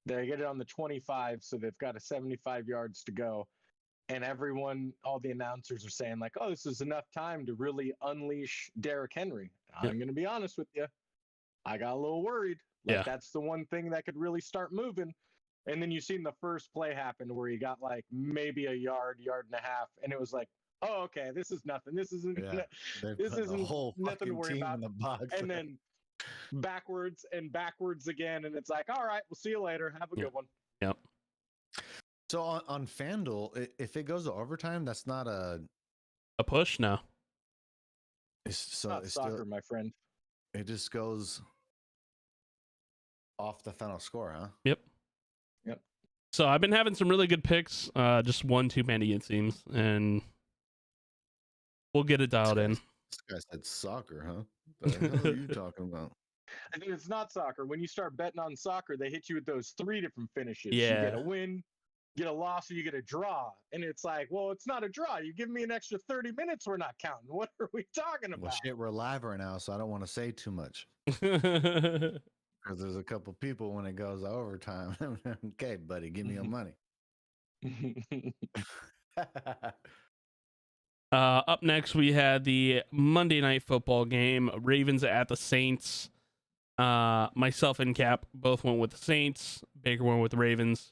Speaker 3: They get it on the 25, so they've got a 75 yards to go. And all the announcers are saying like, oh, this is enough time to really unleash Derrick Henry.
Speaker 1: Yep.
Speaker 3: I'm going to be honest with you. I got a little worried. Like, that's the one thing that could really start moving. And then you seen the first play happen where he got like maybe a yard and a half. And it was like, oh, okay, this is nothing. This isn't nothing to worry about.
Speaker 2: In the box.
Speaker 3: And then backwards again. And it's like, all right, we'll see you later. Have a good one.
Speaker 1: Yep.
Speaker 2: So on FanDuel, if it goes to overtime, that's not a
Speaker 1: push now.
Speaker 3: It's not soccer, my friend.
Speaker 2: It just goes off the final score, huh?
Speaker 1: Yep. So I've been having some really good picks. Just one too many, it seems, and we'll get it dialed in.
Speaker 2: This guy said soccer, huh? What the hell are you talking about?
Speaker 3: I think it's not soccer. When you start betting on soccer, they hit you with those 3 different finishes.
Speaker 1: Yeah.
Speaker 3: You get a win, get a loss, or you get a draw. And it's like, well, it's not a draw. You give me an extra 30 minutes, we're not counting. What are we talking about?
Speaker 2: Well, shit, we're live right now, so I don't want to say too much. Because there's a couple people when it goes to overtime. Okay, buddy, give me your money.
Speaker 1: Up next, we had the Monday Night Football game. Ravens at the Saints. Myself and Cap both went with the Saints. Baker went with the Ravens.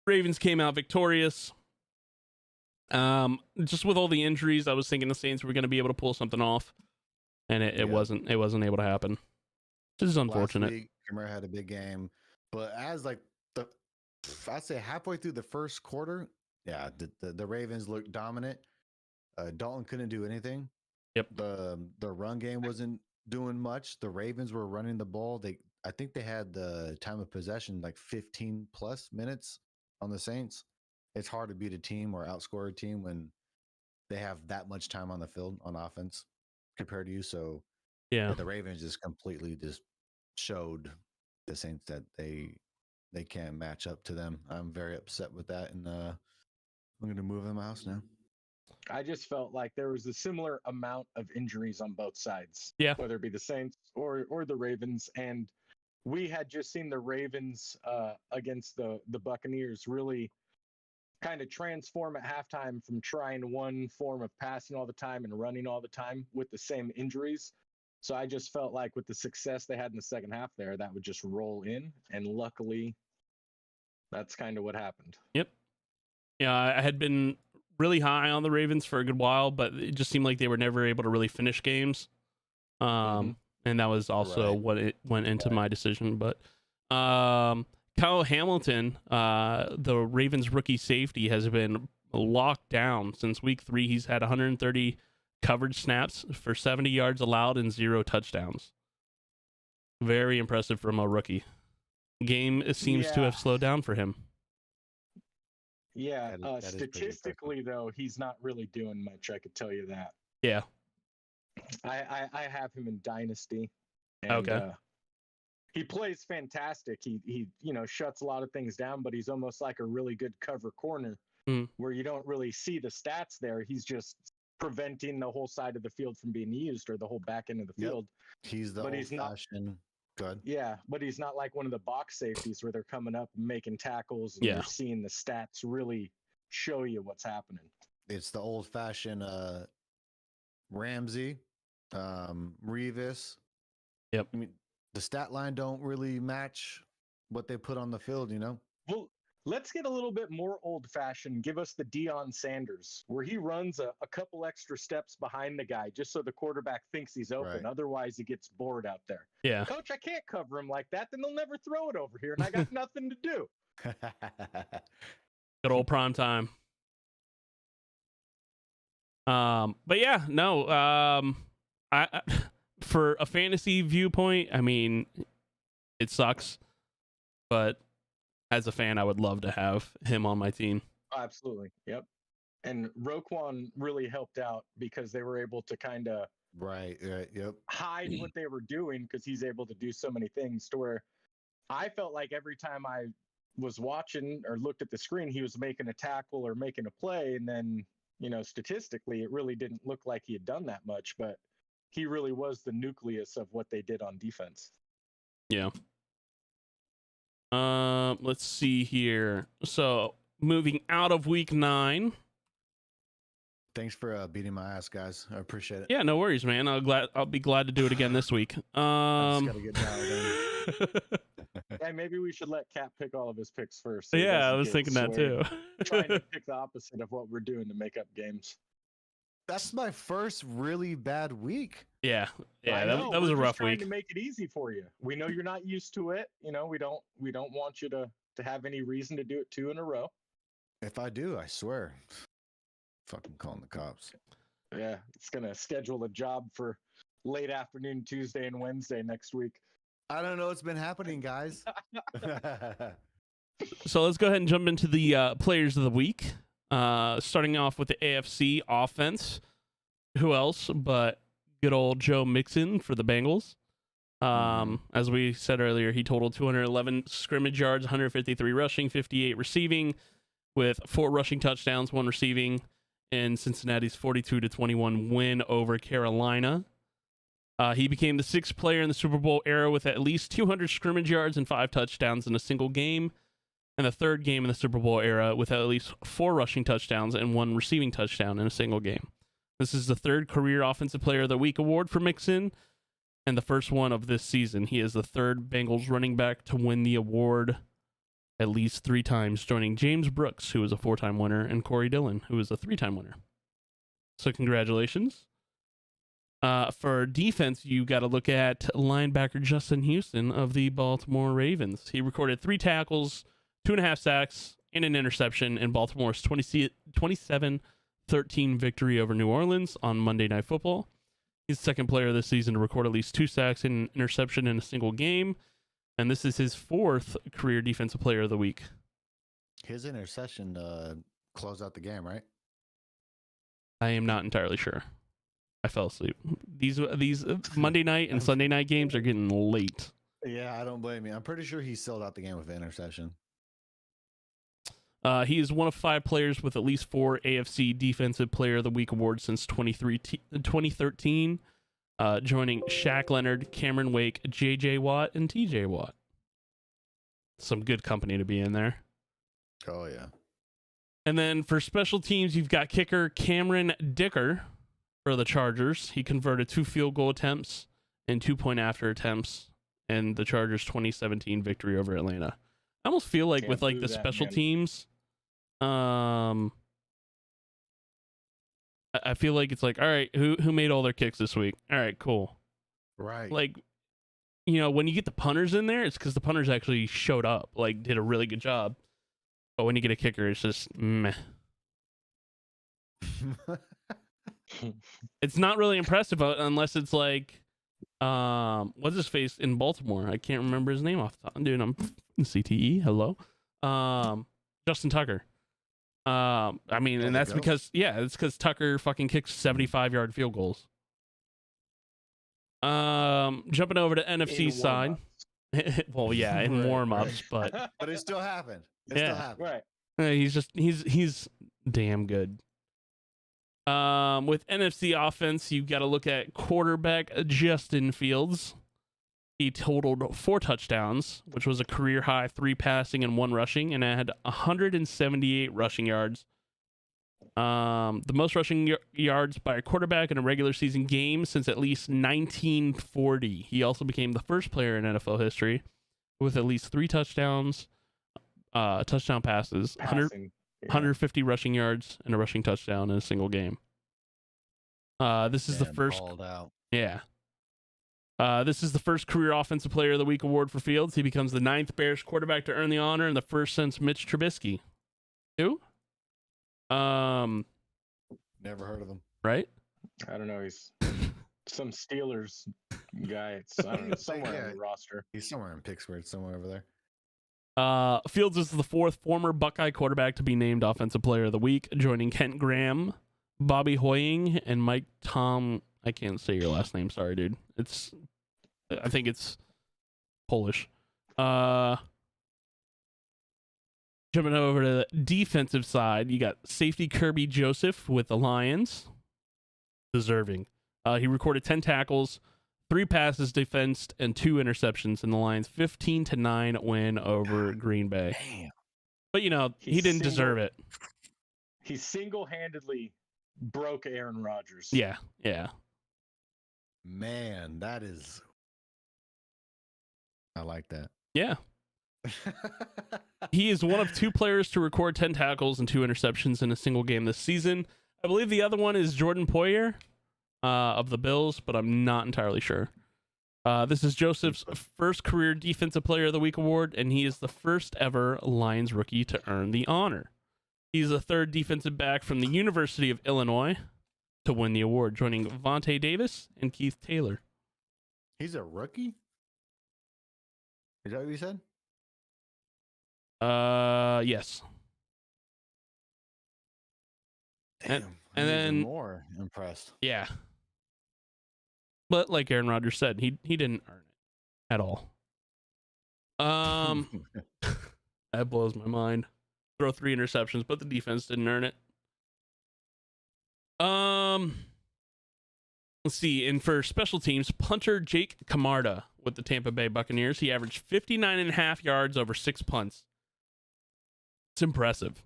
Speaker 1: Ravens came out victorious. Just with all the injuries, I was thinking the Saints were going to be able to pull something off, and it wasn't able to happen. This is unfortunate.
Speaker 2: Last week, Kamara had a big game, but as like I'd say halfway through the first quarter, the Ravens looked dominant. Dalton couldn't do anything.
Speaker 1: Yep.
Speaker 2: The run game wasn't doing much. The Ravens were running the ball. I think they had the time of possession like 15 plus minutes on the Saints. It's hard to beat a team or outscore a team when they have that much time on the field on offense compared to you. So the Ravens just completely just showed the Saints that they can't match up to them. I'm very upset with that, and I'm going to move in my house now.
Speaker 3: I just felt like there was a similar amount of injuries on both sides.
Speaker 1: Yeah.
Speaker 3: Whether it be the Saints or the Ravens. And we had just seen the Ravens against the Buccaneers really kind of transform at halftime from trying one form of passing all the time and running all the time with the same injuries. So I just felt like with the success they had in the second half there, that would just roll in. And luckily, that's kind of what happened.
Speaker 1: Yep. Yeah, I had been really high on the Ravens for a good while, but it just seemed like they were never able to really finish games. And that was also what it went into my decision. But Kyle Hamilton, the Ravens rookie safety, has been locked down since week 3. He's had 130 coverage snaps for 70 yards allowed and 0 touchdowns. Very impressive from a rookie. Game seems to have slowed down for him.
Speaker 3: Yeah, statistically, though, he's not really doing much. I could tell you that.
Speaker 1: Yeah.
Speaker 3: I have him in Dynasty. And,
Speaker 1: okay.
Speaker 3: He plays fantastic. He shuts a lot of things down, but he's almost like a really good cover corner where you don't really see the stats there. He's just preventing the whole side of the field from being used or the whole back end of the field.
Speaker 2: He's the old-fashioned. Good.
Speaker 3: Yeah, but he's not like one of the box safeties where they're coming up and making tackles and you're seeing the stats really show you what's happening.
Speaker 2: It's the old-fashioned Ramsey, Revis.
Speaker 1: Yep.
Speaker 2: I mean, the stat line don't really match what they put on the field, you know?
Speaker 3: Well, let's get a little bit more old fashioned. Give us the Deion Sanders, where he runs a couple extra steps behind the guy just so the quarterback thinks he's open.
Speaker 2: Right.
Speaker 3: Otherwise, he gets bored out there.
Speaker 1: Yeah.
Speaker 3: Coach, I can't cover him like that. Then they'll never throw it over here, and I got nothing to do.
Speaker 1: Good old prime time. But yeah, no. I for a fantasy viewpoint, I mean, it sucks, but as a fan, I would love to have him on my team.
Speaker 3: Absolutely. Yep. And Roquan really helped out because they were able to kind of
Speaker 2: Right, yep.
Speaker 3: hide what they were doing because he's able to do so many things to where I felt like every time I was watching or looked at the screen, he was making a tackle or making a play. And then, you know, statistically, it really didn't look like he had done that much, but he really was the nucleus of what they did on defense.
Speaker 1: Yeah. Let's see here. So moving out of week 9.
Speaker 2: Thanks for beating my ass, guys. I appreciate it.
Speaker 1: Yeah, no worries, man. I'll be glad to do it again this week.
Speaker 2: I just gotta get dialed in.
Speaker 3: Yeah, maybe we should let Cap pick all of his picks first.
Speaker 1: Yeah, I was thinking that too.
Speaker 3: Trying to pick the opposite of what we're doing to make up games.
Speaker 2: That's my first really bad week.
Speaker 1: Yeah,
Speaker 3: I
Speaker 1: that
Speaker 3: know,
Speaker 1: was a
Speaker 3: we're just
Speaker 1: rough
Speaker 3: trying
Speaker 1: week.
Speaker 3: to make it easy for you. We know you're not used to it. You know, we don't want you to have any reason to do it 2 in a row.
Speaker 2: If I do, I swear. Fucking calling the cops.
Speaker 3: Yeah, it's gonna schedule a job for late afternoon Tuesday and Wednesday next week.
Speaker 2: I don't know what's been happening, guys.
Speaker 1: So let's go ahead and jump into the players of the week. Starting off with the AFC offense. Who else but good old Joe Mixon for the Bengals? As we said earlier, he totaled 211 scrimmage yards, 153 rushing, 58 receiving, with 4 rushing touchdowns, 1 receiving, in Cincinnati's 42-21 win over Carolina. He became the 6th player in the Super Bowl era with at least 200 scrimmage yards and 5 touchdowns in a single game, and the 3rd game in the Super Bowl era with at least 4 rushing touchdowns and 1 receiving touchdown in a single game. This is the 3rd career Offensive Player of the Week award for Mixon, and the first one of this season. He is the 3rd Bengals running back to win the award at least 3 times, joining James Brooks, who was a 4-time winner, and Corey Dillon, who was a 3-time winner. So congratulations. For defense, you got to look at linebacker Justin Houston of the Baltimore Ravens. He recorded 3 tackles, 2.5 sacks, and an interception in Baltimore's 27-13 victory over New Orleans on Monday Night Football. He's the 2nd player this season to record at least 2 sacks and an interception in a single game, and this is his 4th career Defensive Player of the Week.
Speaker 2: His interception closed out the game, right?
Speaker 1: I am not entirely sure. I fell asleep. These Monday night and Sunday night games are getting late.
Speaker 2: Yeah, I don't blame you. I'm pretty sure he sold out the game with an interception.
Speaker 1: He is one of 5 players with at least 4 AFC Defensive Player of the Week awards since 2013, joining Shaq Leonard, Cameron Wake, J.J. Watt, and T.J. Watt. Some good company to be in there.
Speaker 2: Oh, yeah.
Speaker 1: And then for special teams, you've got kicker Cameron Dicker for the Chargers. He converted 2 field goal attempts and 2-point-after attempts in the Chargers' 2017 victory over Atlanta. I almost feel like with like the special teams, I feel like it's like, all right, who made all their kicks this week? All right, cool.
Speaker 2: Right.
Speaker 1: Like, you know, when you get the punters in there, it's because the punters actually showed up, like did a really good job. But when you get a kicker, it's just meh. It's not really impressive unless it's like, what's his face in Baltimore? I can't remember his name off the top. Dude, I'm CTE. Hello. Justin Tucker. I mean, and that's because, it's because Tucker fucking kicks 75-yard field goals. Jumping over to NFC side. Well, yeah, in warm-ups, but
Speaker 2: it still happened. Still happened.
Speaker 3: Right.
Speaker 1: He's damn good. With NFC offense, you got to look at quarterback Justin Fields. He totaled 4 touchdowns, which was a career high, 3 passing and 1 rushing, and had 178 rushing yards. The most rushing yards by a quarterback in a regular season game since at least 1940. He also became the first player in NFL history with at least 3 touchdowns, touchdown passes, 150 rushing yards, and a rushing touchdown in a single game. This is the first.
Speaker 2: Out.
Speaker 1: Yeah. This is the first career Offensive Player of the Week award for Fields. He becomes the 9th Bears quarterback to earn the honor and the first since Mitch Trubisky. Who?
Speaker 2: Never heard of him.
Speaker 1: Right?
Speaker 3: I don't know. He's some Steelers guy. It's I don't know, somewhere on the roster.
Speaker 2: He's somewhere in Pittsburgh, somewhere over there.
Speaker 1: Fields is the 4th former Buckeye quarterback to be named Offensive Player of the Week, joining Kent Graham, Bobby Hoying, and Mike Tom. I can't say your last name. Sorry, dude. I think it's Polish. Jumping over to the defensive side, you got safety Kirby Joseph with the Lions. Deserving. He recorded 10 tackles, 3 passes defensed, and 2 interceptions in the Lions' 15-9 win over Green Bay.
Speaker 2: Damn.
Speaker 1: But, he didn't deserve it.
Speaker 3: He single-handedly broke Aaron Rodgers.
Speaker 1: Yeah.
Speaker 2: Man, that is... I like that.
Speaker 1: Yeah. He is one of 2 players to record 10 tackles and 2 interceptions in a single game this season. I believe the other one is Jordan Poyer of the Bills, but I'm not entirely sure. This is Joseph's first career Defensive Player of the Week award, and he is the first ever Lions rookie to earn the honor. He's the 3rd defensive back from the University of Illinois to win the award, joining Vontae Davis and Keith Taylor.
Speaker 2: He's a rookie? Is that what you said?
Speaker 1: Yes.
Speaker 2: Damn.
Speaker 1: And then
Speaker 2: more impressed.
Speaker 1: Yeah. But like Aaron Rodgers said, he didn't earn it at all. That blows my mind. Throw 3 interceptions, but the defense didn't earn it. Let's see. And for special teams, punter Jake Camarda with the Tampa Bay Buccaneers. He averaged 59.5 yards over 6 punts. It's impressive.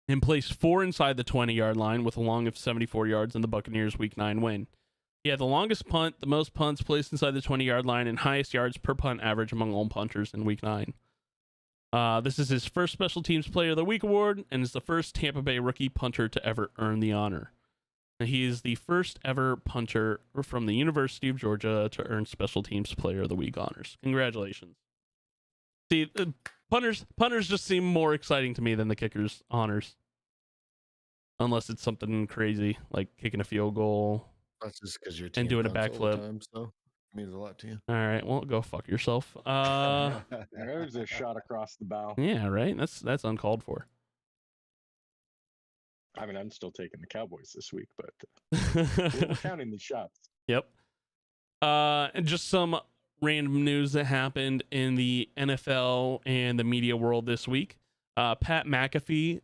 Speaker 1: And placed 4 inside the 20-yard line with a long of 74 yards in the Buccaneers' Week 9 win. He had the longest punt, the most punts placed inside the 20-yard line, and highest yards per punt average among all punters in Week 9. This is his first Special Teams Player of the Week award and is the first Tampa Bay rookie punter to ever earn the honor. And he is the first ever punter from the University of Georgia to earn Special Teams Player of the Week honors. Congratulations. See, punters just seem more exciting to me than the kickers' honors. Unless it's something crazy, like kicking a field goal.
Speaker 2: That's just because you're
Speaker 1: and doing a backflip.
Speaker 2: So it means a lot to you.
Speaker 1: All right, well, go fuck yourself.
Speaker 3: There's a shot across the bow.
Speaker 1: Yeah, right. That's uncalled for.
Speaker 3: I mean, I'm still taking the Cowboys this week, but we're counting these shots.
Speaker 1: Yep. And just some random news that happened in the NFL and the media world this week. Pat McAfee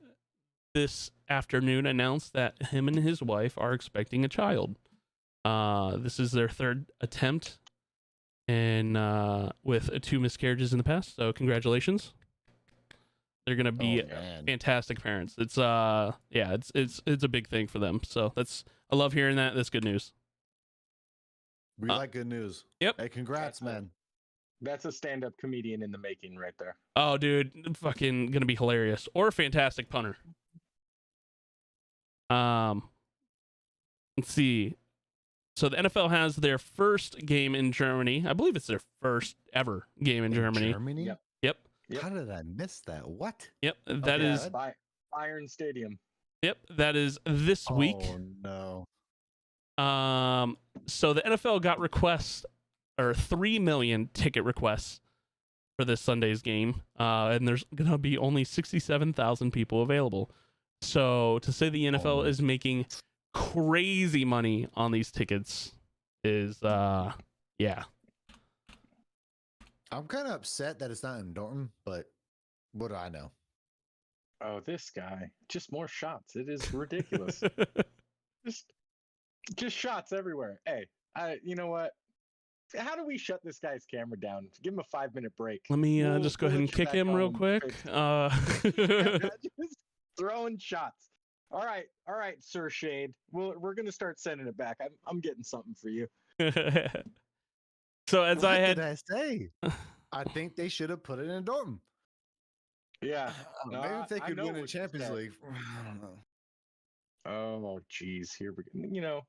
Speaker 1: this afternoon announced that him and his wife are expecting a child. This is their 3rd attempt, and with 2 miscarriages in the past. So congratulations. They're gonna be fantastic parents. It's it's a big thing for them. So I love hearing that. That's good news.
Speaker 2: We like good news.
Speaker 1: Yep.
Speaker 2: Hey, congrats, man.
Speaker 3: That's a stand-up comedian in the making right there.
Speaker 1: Oh, dude, fucking gonna be hilarious or a fantastic punter. Let's see. So the NFL has their first game in Germany. I believe it's their first ever game in Germany.
Speaker 2: Germany?
Speaker 3: Yep.
Speaker 1: Yep.
Speaker 2: How did I miss that? What?
Speaker 1: Yep. That is
Speaker 3: Iron Stadium.
Speaker 1: Yep. That is this week.
Speaker 2: Oh no.
Speaker 1: So the NFL got requests, or 3 million ticket requests for this Sunday's game. And there's gonna be only 67,000 people available. So to say the NFL is making crazy money on these tickets is yeah.
Speaker 2: I'm kind of upset that it's not in Dortmund, but what do I know?
Speaker 3: Oh, this guy. Just more shots. It is ridiculous. just shots everywhere. Hey, you know what? How do we shut this guy's camera down? Give him a 5-minute break.
Speaker 1: Let me just go ahead and kick him real quick.
Speaker 3: Just throwing shots. All right, Sir Shade. We're gonna start sending it back. I'm getting something for you.
Speaker 1: So as I
Speaker 2: What
Speaker 1: had
Speaker 2: did I say? I think they should have put it in Dortmund.
Speaker 3: Yeah. No,
Speaker 2: Maybe if they
Speaker 3: I
Speaker 2: could
Speaker 3: know
Speaker 2: win in
Speaker 3: what you
Speaker 2: Champions
Speaker 3: said.
Speaker 2: League. I don't know.
Speaker 3: Oh, geez. Here we go.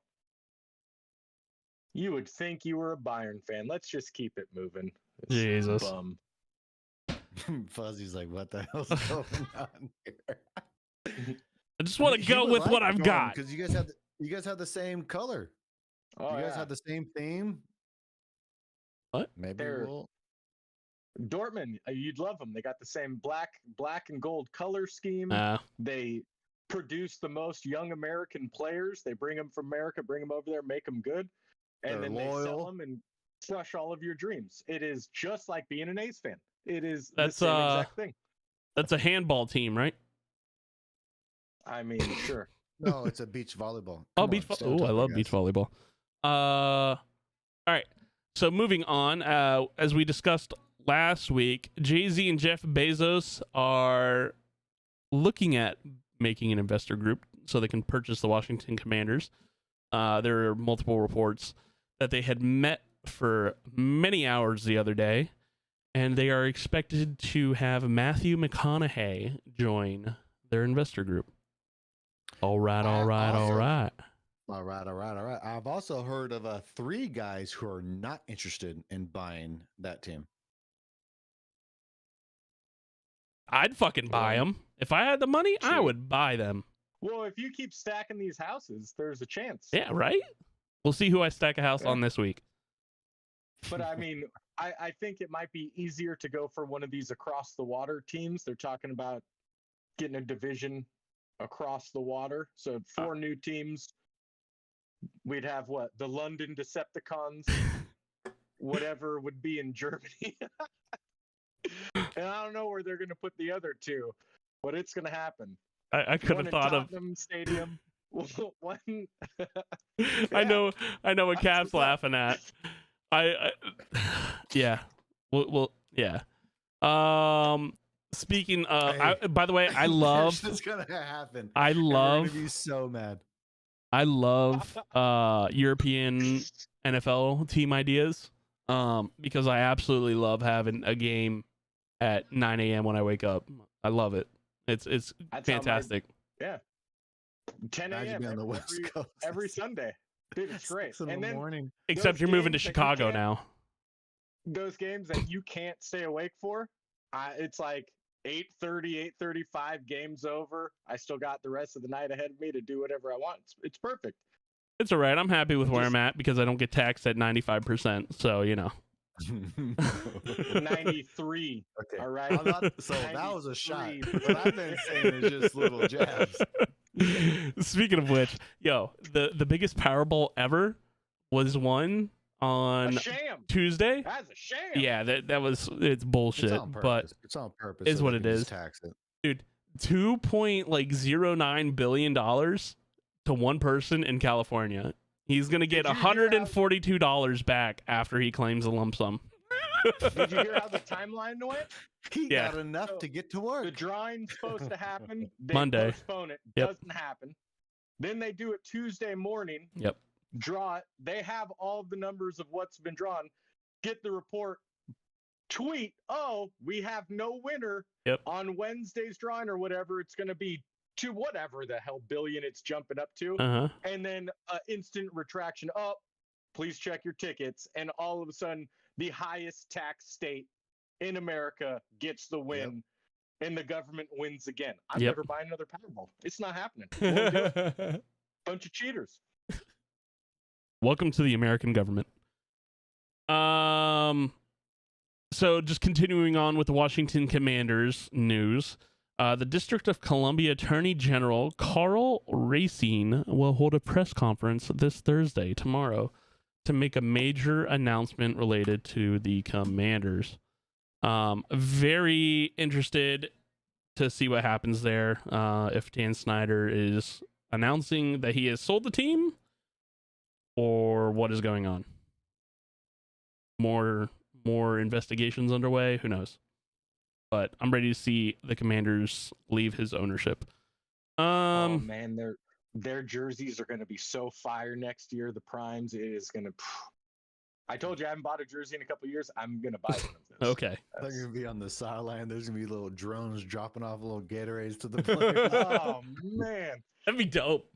Speaker 3: You would think you were a Bayern fan. Let's just keep it moving. This
Speaker 1: Jesus.
Speaker 3: bum.
Speaker 2: Fuzzy's like, what the hell's going on here?
Speaker 1: I just want to go with what I've got.
Speaker 2: Because you guys have the same color.
Speaker 3: Oh,
Speaker 2: You guys
Speaker 3: yeah.
Speaker 2: have the same theme.
Speaker 1: What?
Speaker 2: Maybe
Speaker 3: They're-
Speaker 2: we'll.
Speaker 3: Dortmund, you'd love them. They got the same black and gold color scheme. They produce the most young American players. They bring them from America, bring them over there, make them good, and
Speaker 2: They're
Speaker 3: then they sell
Speaker 2: loyal.
Speaker 3: them and crush all of your dreams. It is just like being an A's fan. It is
Speaker 1: That's,
Speaker 3: the same exact thing.
Speaker 1: That's a handball team, right?
Speaker 3: I mean, sure.
Speaker 2: No, it's a beach volleyball.
Speaker 1: Oh,
Speaker 2: Come
Speaker 1: beach
Speaker 2: on, stay on
Speaker 1: volleyball. Oh,
Speaker 2: top
Speaker 1: I
Speaker 2: of
Speaker 1: love
Speaker 2: you
Speaker 1: beach
Speaker 2: guys.
Speaker 1: volleyball. All right. So moving on, as we discussed last week, Jay-Z and Jeff Bezos are looking at making an investor group so they can purchase the Washington Commanders. There are multiple reports that they had met for many hours the other day, and they are expected to have Matthew McConaughey join their investor group. All right.
Speaker 2: All right.
Speaker 1: All right.
Speaker 2: I've also heard of 3 guys who are not interested in buying that team.
Speaker 1: I'd fucking buy them. If I had the money, I
Speaker 3: Shoot.
Speaker 1: would buy them.
Speaker 3: Well, if you keep stacking these houses, there's a chance.
Speaker 1: Yeah, right? We'll see who I stack a house on this week.
Speaker 3: But I mean, I think it might be easier to go for one of these across the water teams. They're talking about getting a division across the water. So 4 new teams. We'd have what? The London Decepticons, whatever would be in Germany. And I don't know where they're going to put the other 2, but it's going to happen.
Speaker 1: I could
Speaker 3: One
Speaker 1: have
Speaker 3: in
Speaker 1: thought of.
Speaker 3: Tottenham Stadium. One.
Speaker 1: I know what Cap's
Speaker 3: 100%.
Speaker 1: laughing at. Yeah. Well, yeah. Speaking of,
Speaker 2: Hey.
Speaker 1: by the way, I love.
Speaker 2: It's gonna happen.
Speaker 1: I
Speaker 2: And we're
Speaker 1: love.
Speaker 2: gonna be so mad.
Speaker 1: I love European NFL team ideas. Because I absolutely love having a game at 9 a.m. when I wake up. I love it. It's
Speaker 3: That's how
Speaker 1: fantastic.
Speaker 3: 10
Speaker 2: Imagine
Speaker 3: a.m.
Speaker 2: being on the West Coast.
Speaker 3: every Sunday. Dude, it's great.
Speaker 2: 6 in
Speaker 3: And
Speaker 2: the
Speaker 3: then
Speaker 2: morning.
Speaker 1: Except
Speaker 3: those
Speaker 1: you're moving to
Speaker 3: games that you
Speaker 1: Chicago
Speaker 3: can't-
Speaker 1: now.
Speaker 3: those games that you can't stay awake for, it's like 8:30, 8:35, game's over. I still got the rest of the night ahead of me to do whatever I want. It's perfect.
Speaker 1: It's all right. I'm happy with where
Speaker 3: Just-
Speaker 1: I'm at because I don't get taxed at 95%. So, you know.
Speaker 3: 93.
Speaker 2: Okay.
Speaker 3: All right.
Speaker 2: I'm not, so that was a shot.
Speaker 3: 93.
Speaker 2: What I've been saying is just little jabs.
Speaker 1: Speaking of which, yo, the biggest Powerball ever was won
Speaker 3: A
Speaker 1: on
Speaker 3: sham.
Speaker 1: Tuesday.
Speaker 3: That's a sham.
Speaker 1: Yeah, it's bullshit,
Speaker 2: It's on
Speaker 1: but
Speaker 2: purpose. It's on purpose.
Speaker 1: is
Speaker 2: so
Speaker 1: what
Speaker 2: they
Speaker 1: it
Speaker 2: can just
Speaker 1: is.
Speaker 2: Tax it.
Speaker 1: dude, $2.09 billion to one person in California. He's gonna get
Speaker 3: Did you hear how-
Speaker 1: $142 back after he claims a lump sum.
Speaker 3: Did you hear how the timeline went?
Speaker 2: He
Speaker 1: Yeah.
Speaker 2: got enough
Speaker 3: So,
Speaker 2: to get to
Speaker 3: The
Speaker 2: work.
Speaker 3: drawing's supposed to happen. They
Speaker 1: Monday.
Speaker 3: postpone it.
Speaker 1: Yep.
Speaker 3: Doesn't happen. Then they do it Tuesday morning.
Speaker 1: Yep.
Speaker 3: Draw it. They have all of the numbers of what's been drawn. Get the report. Tweet, oh, we have no winner
Speaker 1: Yep.
Speaker 3: on Wednesday's drawing or whatever. It's going to be to whatever the hell billion it's jumping up to.
Speaker 1: Uh-huh.
Speaker 3: And then instant retraction. Oh, please check your tickets. And all of a sudden, the highest tax state in America gets the win, and the government wins again. I'm
Speaker 1: Yep.
Speaker 3: never buying another Powerball. It's not happening. Won't do it. Bunch of cheaters.
Speaker 1: Welcome to the American government. So just continuing on with the Washington Commanders news, the District of Columbia Attorney General Carl Racine will hold a press conference this Thursday, tomorrow, to make a major announcement related to the Commanders. Very interested to see what happens there. If Dan Snyder is announcing that he has sold the team, or what is going on. More investigations underway, who knows. But I'm ready to see the Commanders leave his ownership.
Speaker 3: Oh man, their jerseys are going to be so fire next year. The primes, it is going to. I told you I haven't bought a jersey in a couple of years. I'm going to buy one of this.
Speaker 1: Okay.
Speaker 2: They're gonna be on the sideline. There's gonna be little drones dropping off little Gatorades to the players.
Speaker 3: Oh man,
Speaker 1: That'd be dope.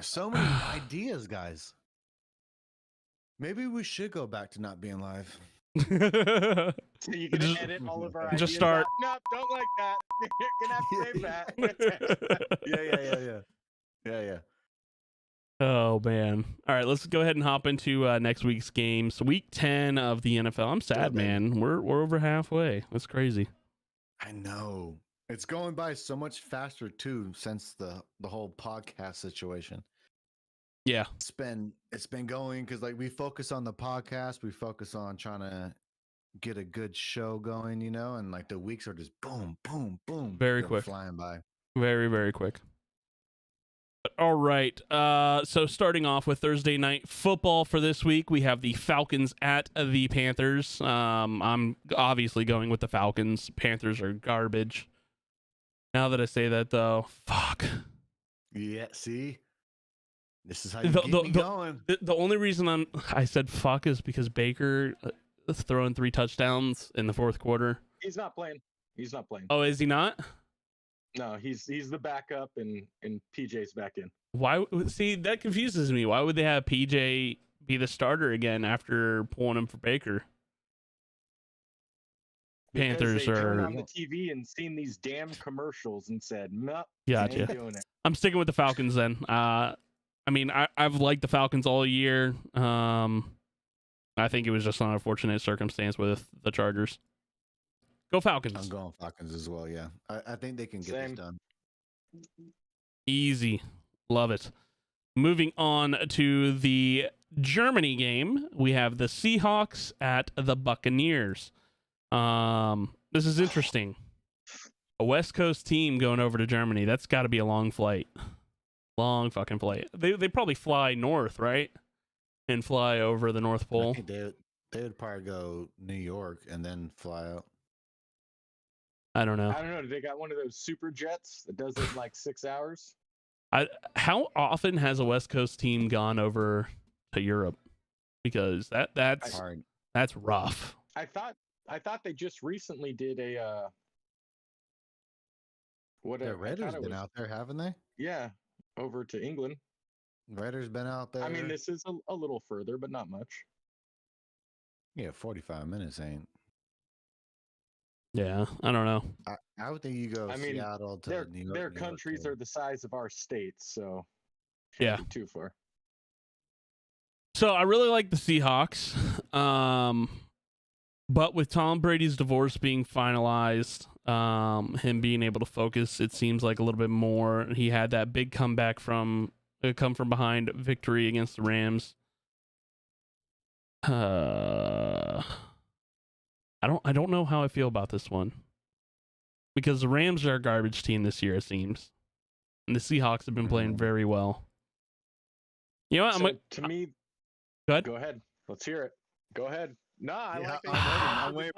Speaker 2: So many ideas, guys. Maybe we should go back to not being live.
Speaker 3: so you can
Speaker 1: Just-
Speaker 3: edit all of our
Speaker 1: just
Speaker 3: ideas
Speaker 1: start-
Speaker 3: out. Nope, don't like that. You're gonna have to save that.
Speaker 2: Yeah.
Speaker 1: Oh man. All right, let's go ahead and hop into next week's games. Week 10 of the NFL. I'm sad,
Speaker 2: baby.
Speaker 1: man. We're over halfway. That's crazy.
Speaker 2: I know. It's going by so much faster too since the whole podcast situation.
Speaker 1: Yeah.
Speaker 2: It's been going because like we focus on the podcast, we focus on trying to get a good show going, and like the weeks are just boom, boom, boom,
Speaker 1: Very
Speaker 2: they're
Speaker 1: quick.
Speaker 2: flying by.
Speaker 1: Very, very quick. All right. So starting off with Thursday night football for this week, we have the Falcons at the Panthers. I'm obviously going with the Falcons. Panthers are garbage. Now that I say that, though, fuck.
Speaker 2: Yeah, see, this is how you
Speaker 1: The-
Speaker 2: keep
Speaker 1: the-
Speaker 2: me
Speaker 1: the-
Speaker 2: going.
Speaker 1: The only reason I said fuck is because Baker is throwing 3 touchdowns in the fourth quarter.
Speaker 3: He's not playing. He's not playing.
Speaker 1: Oh, is he not?
Speaker 3: No, he's the backup, and PJ's back in.
Speaker 1: Why? See, that confuses me. Why would they have PJ be the starter again after pulling him for Baker? Panthers
Speaker 3: Because they turned
Speaker 1: are.
Speaker 3: on the TV and seen these damn commercials and said, "Nope,
Speaker 1: Gotcha.
Speaker 3: ain't doing it."
Speaker 1: I'm sticking with the Falcons then. I mean, I've liked the Falcons all year. I think it was just an unfortunate circumstance with the Chargers. Go Falcons.
Speaker 2: I'm going Falcons as well. Yeah, I think they can get
Speaker 3: Same.
Speaker 2: this done.
Speaker 1: Easy. Love it. Moving on to the Germany game, we have the Seahawks at the Buccaneers. This is interesting. A West Coast team going over to Germany. That's got to be a long flight. Long fucking flight. They probably fly north, right? And fly over the North
Speaker 2: I
Speaker 1: Pole.
Speaker 2: think they would probably go New York and then fly out.
Speaker 1: I don't know.
Speaker 3: I don't know. Do they got one of those super jets that does it in like 6 hours?
Speaker 1: How often has a West Coast team gone over to Europe? Because that's
Speaker 2: Hard.
Speaker 1: that's rough.
Speaker 3: I thought they just recently did a what
Speaker 2: Yeah,
Speaker 3: I
Speaker 2: Raiders
Speaker 3: thought it
Speaker 2: been
Speaker 3: was-
Speaker 2: out there, haven't they?
Speaker 3: Yeah, over to England.
Speaker 2: Raiders been out there.
Speaker 3: I mean, this is a little further, but not much.
Speaker 2: Yeah, 45 minutes ain't.
Speaker 1: Yeah, I don't know.
Speaker 2: I would think you go
Speaker 3: I mean,
Speaker 2: Seattle to
Speaker 3: Their
Speaker 2: New York.
Speaker 3: their
Speaker 2: New York
Speaker 3: countries
Speaker 2: to-
Speaker 3: are the size of our states, so
Speaker 1: Yeah.
Speaker 3: can't be too far.
Speaker 1: So I really like the Seahawks. But with Tom Brady's divorce being finalized, him being able to focus, it seems like a little bit more. He had that big comeback from come from behind victory against the Rams. I don't know how I feel about this one. Because the Rams are a garbage team this year, it seems. And the Seahawks have been playing very well. You know what?
Speaker 3: So, to me,
Speaker 1: Go ahead.
Speaker 3: Go ahead. Let's hear it. Go ahead. No, I
Speaker 2: Yeah,
Speaker 3: like it.
Speaker 2: I'm waiting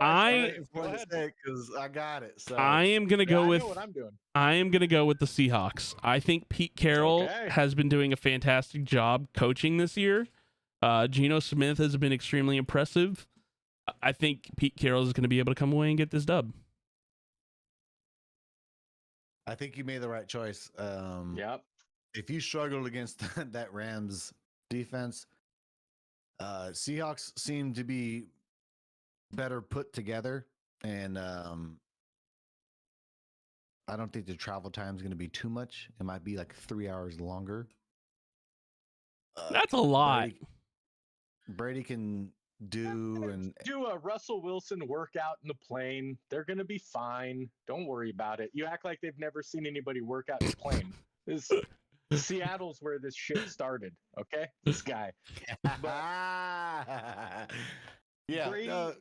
Speaker 3: Go ahead.
Speaker 2: because I got it. So
Speaker 1: I am gonna
Speaker 3: Yeah,
Speaker 1: go
Speaker 3: I
Speaker 1: with
Speaker 3: know what I'm doing.
Speaker 1: I am going to go with the Seahawks. I think Pete Carroll
Speaker 3: Okay.
Speaker 1: has been doing a fantastic job coaching this year. Geno Smith has been extremely impressive. I think Pete Carroll is going to be able to come away and get this dub.
Speaker 2: I think you made the right choice.
Speaker 3: Yep.
Speaker 2: If you struggled against that Rams defense, Seahawks seem to be better put together, and I don't think the travel time is going to be too much. It might be like 3 hours longer.
Speaker 1: That's a lot.
Speaker 2: Brady can do and
Speaker 3: Do a Russell Wilson workout in the plane. They're gonna be fine. Don't worry about it. You act like they've never seen anybody work out in a plane. This Seattle's where this shit started. Okay, this guy.
Speaker 2: yeah.
Speaker 3: Brady-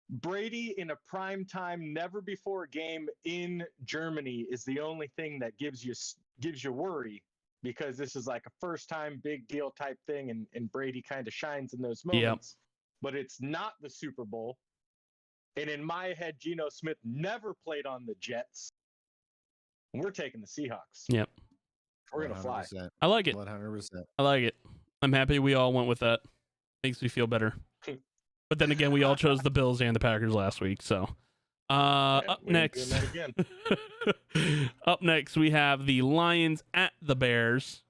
Speaker 3: Brady in a prime time, never before game in Germany is the only thing that gives you worry, because this is like a first time big deal type thing, and Brady kind of shines in those
Speaker 1: Yep.
Speaker 3: moments. But it's not the Super Bowl. And in my head, Geno Smith never played on the Jets. We're taking the Seahawks.
Speaker 1: Yep.
Speaker 3: We're gonna fly.
Speaker 2: 100%.
Speaker 1: I like it.
Speaker 2: 100%.
Speaker 1: I like it. I'm happy we all went with that. Makes me feel better. But then again, we all chose the Bills and the Packers last week. So, up
Speaker 3: we ain't
Speaker 1: next,
Speaker 3: doing that again.
Speaker 1: up next, we have the Lions at the Bears.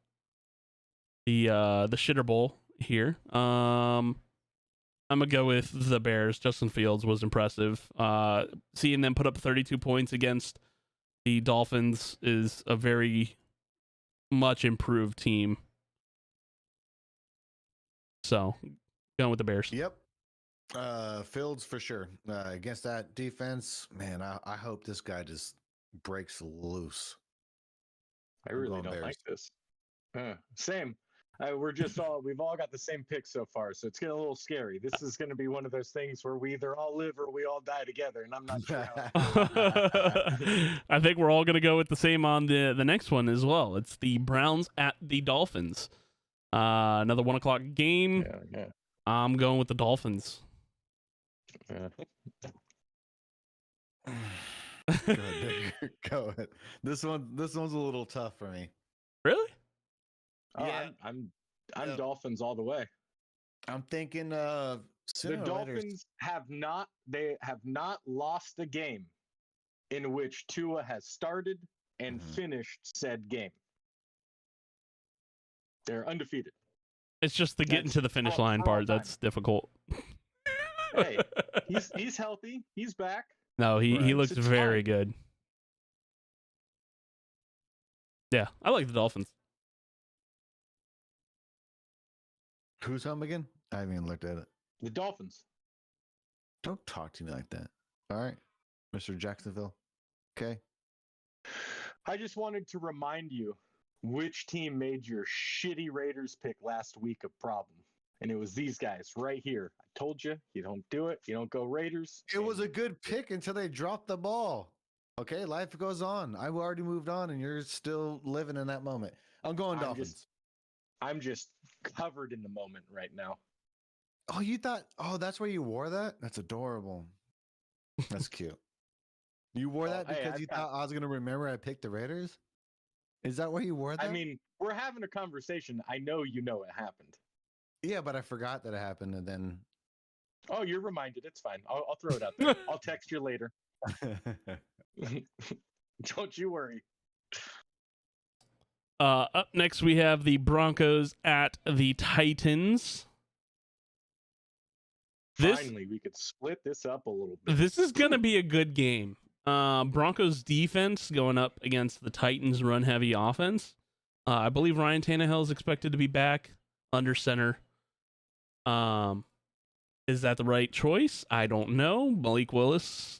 Speaker 1: The shitter bowl here. I'm gonna go with the Bears. Justin Fields was impressive. Seeing them put up 32 points against the Dolphins is a very much improved team. So, going with the Bears.
Speaker 2: Yep. Fields for sure. Against that defense, man, I hope this guy just breaks loose.
Speaker 3: I really
Speaker 2: going
Speaker 3: don't
Speaker 2: Bears.
Speaker 3: like this. Same. We've all got the same pick so far, so it's getting a little scary. This is going to be one of those things where we either all live or we all die together, and I'm not sure how.
Speaker 1: I think we're all going to go with the same on the next one as well. It's the Browns at the Dolphins. Another 1 o'clock game.
Speaker 3: Yeah.
Speaker 1: I'm going with the Dolphins.
Speaker 3: Yeah.
Speaker 2: Go ahead, Digger. Go ahead. This one's a little tough for me.
Speaker 1: Really?
Speaker 3: Oh,
Speaker 2: Yeah.
Speaker 3: I'm
Speaker 2: Yep.
Speaker 3: Dolphins all the way.
Speaker 2: I'm thinking
Speaker 3: The
Speaker 2: sooner or later.
Speaker 3: Dolphins have not lost a game in which Tua has started and
Speaker 2: Mhm.
Speaker 3: finished said game. They're undefeated.
Speaker 1: It's just the getting
Speaker 3: That's
Speaker 1: to the finish
Speaker 3: for
Speaker 1: line
Speaker 3: all
Speaker 1: part
Speaker 3: time.
Speaker 1: that's difficult.
Speaker 3: Hey, he's healthy. He's back.
Speaker 1: No, he
Speaker 2: Right.
Speaker 1: looks
Speaker 3: It's
Speaker 1: very
Speaker 3: fine.
Speaker 1: good. Yeah, I like the Dolphins.
Speaker 2: Who's home again? I haven't even looked at it.
Speaker 3: The Dolphins.
Speaker 2: Don't talk to me like that. All right, Mr. Jacksonville. Okay.
Speaker 3: I just wanted to remind you which team made your shitty Raiders pick last week a problem. And it was these guys right here. I told you, you don't do it. You don't go Raiders.
Speaker 2: It was a
Speaker 3: and-
Speaker 2: good pick until they dropped the ball. Okay, life goes on. I've already moved on, and you're still living in that moment. I'm going Dolphins.
Speaker 3: I'm just covered in the moment right now.
Speaker 2: Oh, you thought? Oh, that's where you wore that? That's adorable. That's cute. You wore that
Speaker 3: hey,
Speaker 2: because
Speaker 3: I've
Speaker 2: you
Speaker 3: got-
Speaker 2: thought I was gonna remember I picked the Raiders? Is that why you wore that?
Speaker 3: I mean, we're having a conversation. I know you know it happened.
Speaker 2: yeah, but I forgot that it happened, and then.
Speaker 3: Oh, you're reminded. It's fine. I'll throw it out there. I'll text you later. Don't you worry.
Speaker 1: Up next, we have the Broncos at the Titans.
Speaker 3: Finally, we could split this up a little bit.
Speaker 1: This is going to be a good game. Broncos defense going up against the Titans run heavy offense. I believe Ryan Tannehill is expected to be back under center. Is that the right choice? I don't know. Malik Willis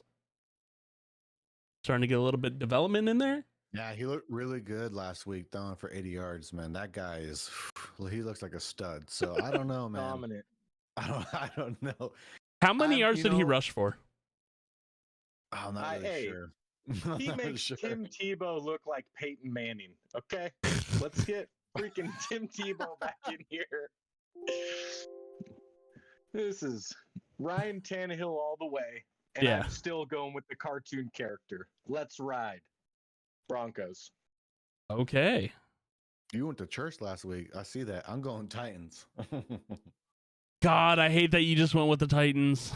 Speaker 1: starting to get a little bit of development in there.
Speaker 2: Yeah, he looked really good last week, throwing for 80 yards. Man, that guy he looks like a stud. So I don't know, man.
Speaker 3: Dominant.
Speaker 2: I don't know.
Speaker 1: How many yards
Speaker 2: you
Speaker 1: did he
Speaker 2: know-
Speaker 1: rush for?
Speaker 2: I'm not really
Speaker 3: hey,
Speaker 2: sure.
Speaker 3: He
Speaker 2: I'm not
Speaker 3: makes
Speaker 2: sure.
Speaker 3: Tim Tebow look like Peyton Manning. Okay, let's get freaking Tim Tebow back in here. This is Ryan Tannehill all the way, and
Speaker 1: Yeah.
Speaker 3: I'm still going with the cartoon character. Let's ride, Broncos.
Speaker 1: Okay.
Speaker 2: You went to church last week. I see that. I'm going Titans.
Speaker 1: God, I hate that you just went with the Titans.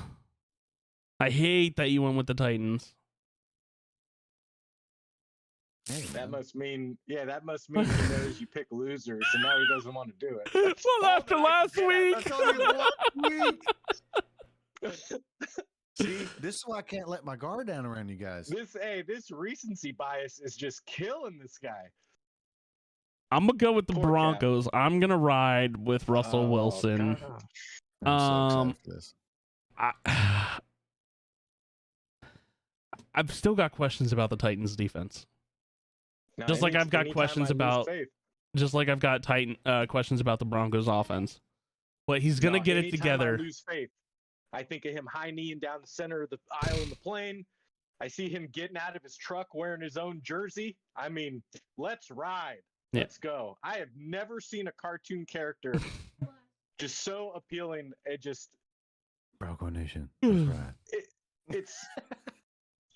Speaker 1: I hate that you went with the Titans.
Speaker 2: Hey,
Speaker 3: That
Speaker 2: man.
Speaker 3: must mean he knows you pick losers, and now he doesn't want to do it. That's
Speaker 1: Well,
Speaker 3: all
Speaker 1: after
Speaker 3: that I
Speaker 1: last
Speaker 3: can get
Speaker 1: week.
Speaker 3: out. That's all you want.
Speaker 2: See, this is why I can't let my guard down around you guys.
Speaker 3: This recency bias is just killing this guy.
Speaker 1: I'm going to go with the
Speaker 3: Poor Cap.
Speaker 1: Broncos. I'm going to ride with Russell
Speaker 3: Oh,
Speaker 1: Wilson.
Speaker 3: gosh.
Speaker 2: I'm so
Speaker 1: Um,
Speaker 2: excited for this.
Speaker 1: I've still got questions about the Titans defense.
Speaker 3: Now,
Speaker 1: Just like I've got
Speaker 3: anytime
Speaker 1: questions
Speaker 3: I lose
Speaker 1: about-
Speaker 3: faith-
Speaker 1: Just like I've got questions about the Broncos offense. But he's going to
Speaker 3: No,
Speaker 1: get it
Speaker 3: anytime
Speaker 1: together.
Speaker 3: I lose faith. I think of him high kneeing down the center of the aisle in the plane. I see him getting out of his truck wearing his own jersey. I mean, let's ride.
Speaker 1: Yeah.
Speaker 3: Let's go. I have never seen a cartoon character just so appealing. It just
Speaker 2: Bronco Nation. That's right.
Speaker 3: it's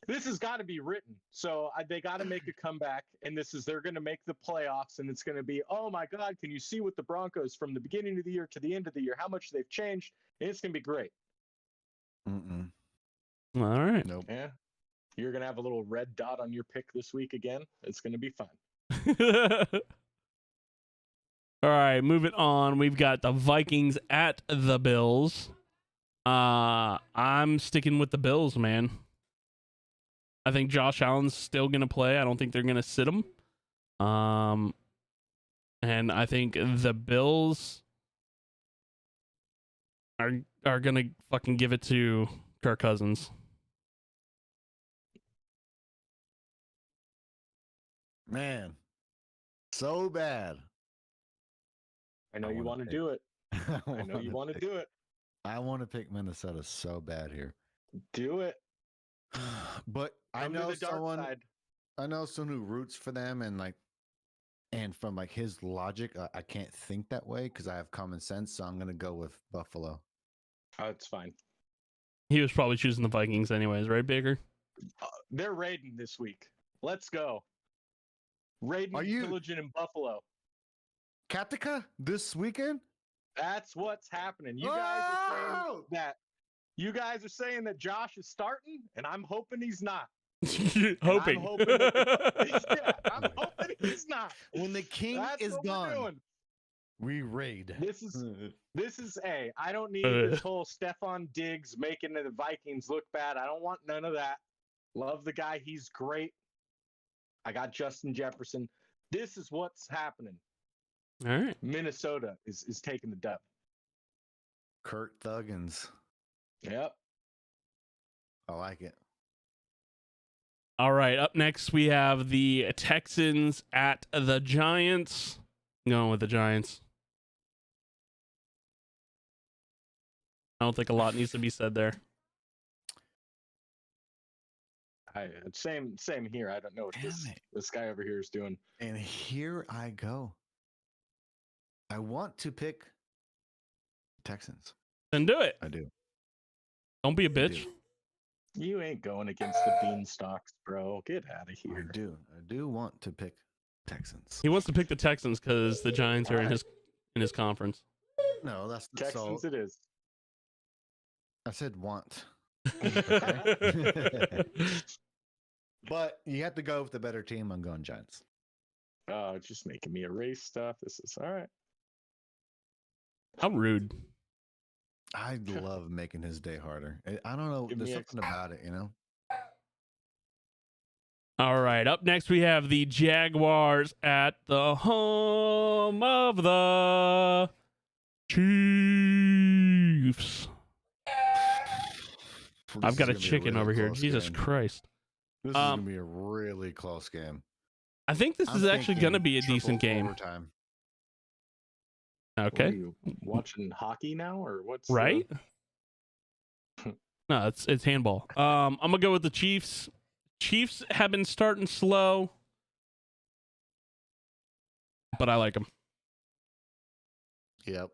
Speaker 3: This has got to be written. So they got to make a comeback, and they're going to make the playoffs, and it's going to be, oh my God, can you see what the Broncos from the beginning of the year to the end of the year, how much they've changed? And it's going to be great.
Speaker 2: Mm-mm.
Speaker 1: All right.
Speaker 2: Nope.
Speaker 3: Yeah. You're going to have a little red dot on your pick this week again. It's going to be fun.
Speaker 1: All right, moving on. We've got the Vikings at the Bills. I'm sticking with the Bills, man. I think Josh Allen's still going to play. I don't think they're going to sit him. And I think the Bills are going to fucking give it to Kirk Cousins.
Speaker 2: Man, so bad.
Speaker 3: I know you want to do it. I know you want to do it.
Speaker 2: I want to pick Minnesota so bad here.
Speaker 3: Do it.
Speaker 2: But I
Speaker 3: Come to
Speaker 2: know
Speaker 3: the dark
Speaker 2: someone.
Speaker 3: side.
Speaker 2: I know someone who roots for them, and from like his logic, I can't think that way because I have common sense. So I'm gonna go with Buffalo.
Speaker 3: Oh, it's fine.
Speaker 1: He was probably choosing the Vikings anyways, right, Baker?
Speaker 3: They're raiding this week. Let's go. Raiding, pillaging in Buffalo.
Speaker 2: Katika this weekend?
Speaker 3: That's what's happening. You guys are saying that. You guys are saying that Josh is starting, and I'm hoping he's not.
Speaker 1: Hoping.
Speaker 3: I'm hoping that I'm hoping he's not.
Speaker 2: When the king
Speaker 3: That's
Speaker 2: is
Speaker 3: what we're
Speaker 2: gone,
Speaker 3: doing.
Speaker 2: we raid.
Speaker 3: This is I don't need this whole Stephon Diggs making the Vikings look bad. I don't want none of that. Love the guy. He's great. I got Justin Jefferson. This is what's happening.
Speaker 1: All right.
Speaker 3: Minnesota is taking the dub.
Speaker 2: Kurt Thuggins.
Speaker 3: Yep.
Speaker 2: I like it.
Speaker 1: All right. Up next, we have the Texans at the Giants. I'm going with the Giants. I don't think a lot needs to be said there.
Speaker 3: Same here. I don't know what this guy over here is doing.
Speaker 2: And here I go. I want to pick Texans.
Speaker 1: Then do it.
Speaker 2: I do.
Speaker 1: Don't be a bitch.
Speaker 3: You ain't going against the Beanstalks, bro. Get out of here.
Speaker 2: I do want to pick Texans.
Speaker 1: He wants to pick the Texans because the Giants are in his conference.
Speaker 2: No, that's
Speaker 3: Texans. It is.
Speaker 2: I said want. But you have to go with the better team. I'm going Giants.
Speaker 3: Oh, just making me erase stuff. This is all right.
Speaker 1: How rude.
Speaker 2: I love making his day harder. I don't know. There's something about it, you know?
Speaker 1: All right. Up next, we have the Jaguars at the home of the Chiefs. I've got a chicken over here. Jesus Christ.
Speaker 2: This is going to be a really close game.
Speaker 1: I think this is actually going to be a decent game.
Speaker 2: Overtime.
Speaker 1: Okay.
Speaker 3: Are you watching hockey now, or what's
Speaker 1: right? No, it's handball. I'm gonna go with the Chiefs. Chiefs have been starting slow, but I like them.
Speaker 2: Yep.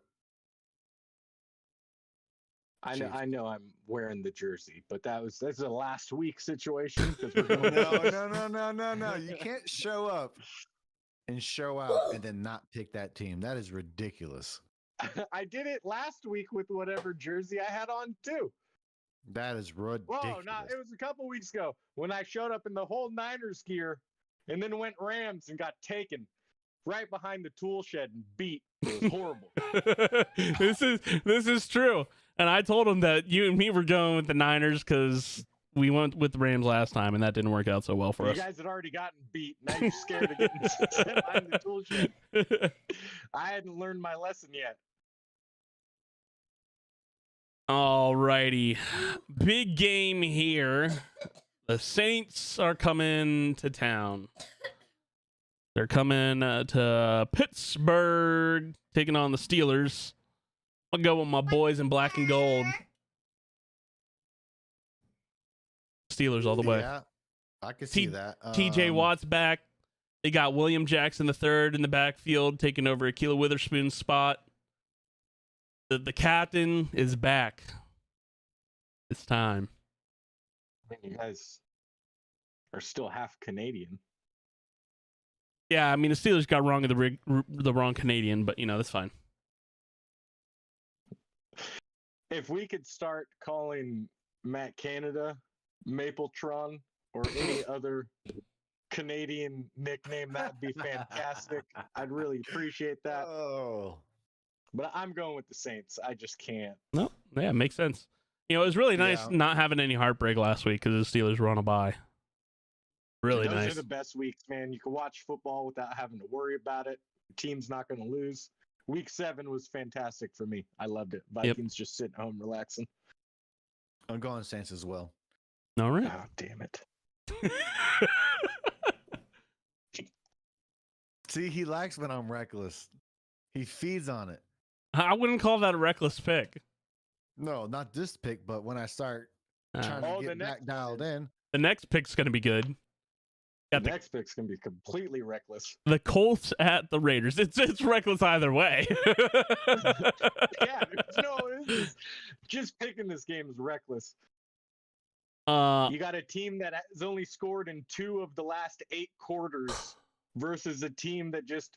Speaker 3: I know I'm wearing the jersey, but that's a last week situation because we're going
Speaker 2: No. You can't show up and show out and then not pick that team. That is ridiculous.
Speaker 3: I did it last week with whatever jersey I had on too.
Speaker 2: That is ridiculous.
Speaker 3: Whoa, no, it was a couple weeks ago when I showed up in the whole Niners gear and then went Rams and got taken right behind the tool shed and beat. It was horrible.
Speaker 1: This is true. And I told him that you and me were going with the Niners because we went with the Rams last time, and that didn't work out so well for us.
Speaker 3: You guys had already gotten beat. Now you're scared of getting sent behind the tool shed. I hadn't learned my lesson yet.
Speaker 1: All righty. Big game here. The Saints are coming to town. They're coming to Pittsburgh, taking on the Steelers. I'll go with my boys in black and gold. Steelers all the way.
Speaker 2: Yeah, I can see that.
Speaker 1: TJ Watt's back. They got William Jackson III in the backfield, taking over Akila Witherspoon's spot. The captain is back. It's time.
Speaker 3: I mean, you guys are still half Canadian.
Speaker 1: Yeah, I mean the Steelers got wrong of the wrong Canadian, but that's fine.
Speaker 3: If we could start calling Matt Canada Mapletron or any other Canadian nickname, that'd be fantastic. I'd really appreciate that.
Speaker 2: Oh.
Speaker 3: But I'm going with the Saints. I just can't.
Speaker 1: No, yeah, makes sense. It was really nice
Speaker 2: Yeah.
Speaker 1: not having any heartbreak last week because the Steelers were on a bye. Really
Speaker 3: Those
Speaker 1: nice.
Speaker 3: are the best weeks, man. You can watch football without having to worry about it. The team's not going to lose. Week 7 was fantastic for me. I loved it. Vikings just sitting home relaxing.
Speaker 2: I'm going Saints as well.
Speaker 1: All right.
Speaker 3: Oh, damn it.
Speaker 2: See, he likes when I'm reckless. He feeds on it.
Speaker 1: I wouldn't call that a reckless pick.
Speaker 2: No, not this pick, but when I start trying
Speaker 3: Oh,
Speaker 2: to
Speaker 3: the
Speaker 2: get back
Speaker 3: next
Speaker 2: dialed in.
Speaker 1: The next pick's going to be good.
Speaker 3: The
Speaker 1: Got the,
Speaker 3: next pick's going to be completely reckless.
Speaker 1: the Colts at the Raiders. It's reckless either way.
Speaker 3: Yeah, just picking this game is reckless. You got a team that has only scored in 2 of the last 8 quarters versus a team that just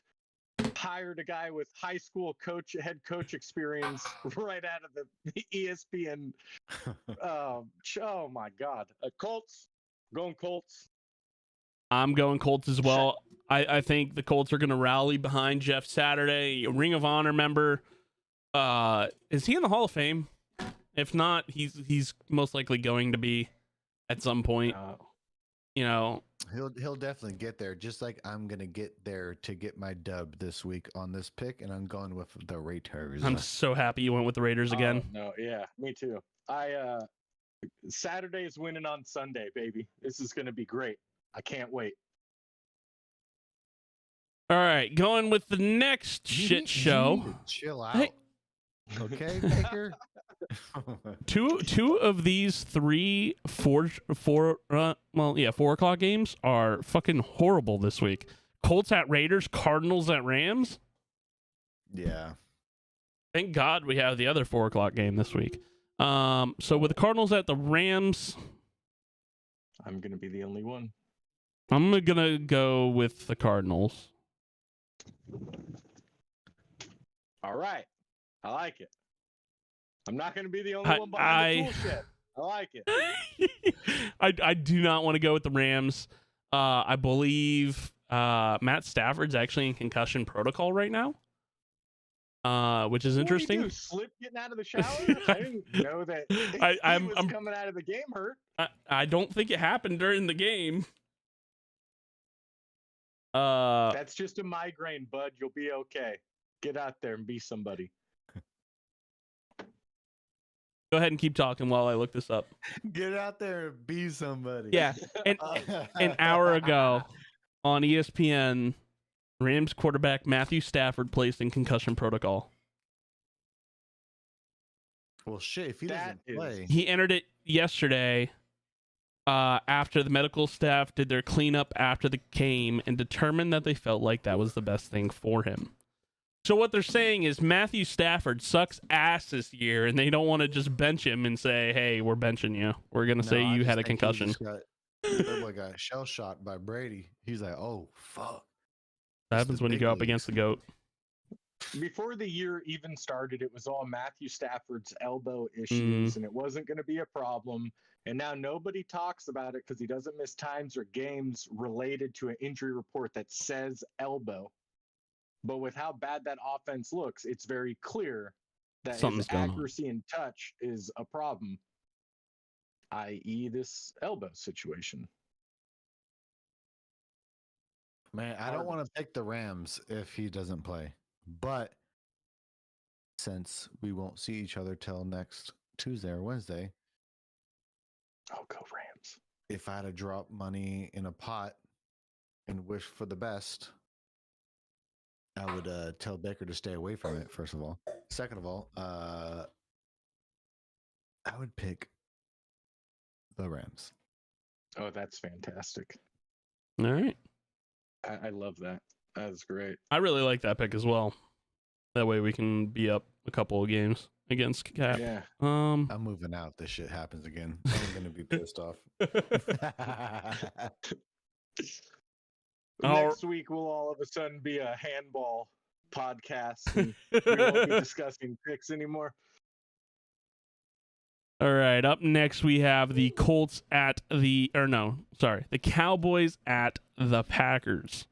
Speaker 3: hired a guy with high school head coach experience right out of the ESPN. Oh my God. Colts. Going Colts.
Speaker 1: I'm going Colts as well. I think the Colts are going to rally behind Jeff Saturday, a Ring of Honor member. Is he in the Hall of Fame? If not, he's most likely going to be at some point.
Speaker 2: He'll definitely get there, just like I'm gonna get there to get my dub this week on this pick, and I'm going with the Raiders.
Speaker 1: I'm so happy you went with the Raiders again.
Speaker 3: No, yeah, me too. Saturday is winning on Sunday, baby. This is gonna be great. I can't wait.
Speaker 1: All right, going with the next shit show.
Speaker 2: Chill out.
Speaker 1: Hey.
Speaker 2: Okay, Baker.
Speaker 1: Two of these 4 o'clock games are fucking horrible this week. Colts at Raiders, Cardinals at Rams.
Speaker 2: Yeah.
Speaker 1: Thank God we have the other 4 o'clock game this week. So with the Cardinals at the Rams,
Speaker 3: I'm gonna be the only one.
Speaker 1: I'm gonna go with the Cardinals.
Speaker 3: All right, I like it. I'm not gonna be the only one behind the tool shed. I like it.
Speaker 1: I do not want to go with the Rams. I believe Matt Stafford's actually in concussion protocol right now, which is interesting.
Speaker 3: What do you do, slip getting out of the shower? I didn't know that he was coming out of the game hurt.
Speaker 1: I don't think it happened during the game.
Speaker 3: That's just a migraine, bud. You'll be okay. Get out there and be somebody.
Speaker 1: Go ahead and keep talking while I look this up.
Speaker 2: Get out there and be somebody.
Speaker 1: Yeah, an hour ago on ESPN, Rams quarterback Matthew Stafford placed in concussion protocol.
Speaker 2: Well, shit, if he doesn't play.
Speaker 1: He entered it yesterday after the medical staff did their cleanup after the game and determined that they felt like that was the best thing for him. So what they're saying is Matthew Stafford sucks ass this year, and they don't want to just bench him and say, hey, we're benching you. We're going to say you had a concussion.
Speaker 2: That boy got shell shot by Brady. He's like, oh, fuck.
Speaker 1: That happens when you go up against the GOAT.
Speaker 3: Before the year even started, it was all Matthew Stafford's elbow issues, and it wasn't going to be a problem. And now nobody talks about it because he doesn't miss times or games related to an injury report that says elbow. But with how bad that offense looks, it's very clear that his accuracy and touch is a problem, i.e. this elbow situation.
Speaker 2: Man, I don't want to pick the Rams if he doesn't play. But since we won't see each other till next Tuesday or Wednesday.
Speaker 3: Oh, go Rams.
Speaker 2: If I had to drop money in a pot and wish for the best, I would tell Baker to stay away from it, first of all. Second of all, I would pick the Rams.
Speaker 3: Oh, that's fantastic.
Speaker 1: All right.
Speaker 3: I love that. That's great.
Speaker 1: I really like that pick as well. That way we can be up a couple of games against Cap.
Speaker 3: Yeah.
Speaker 2: I'm moving out. This shit happens again. I'm gonna be pissed off.
Speaker 3: Next week will all of a sudden be a handball podcast, and we won't be discussing picks anymore.
Speaker 1: All right, up next we have the Colts the Cowboys at the Packers.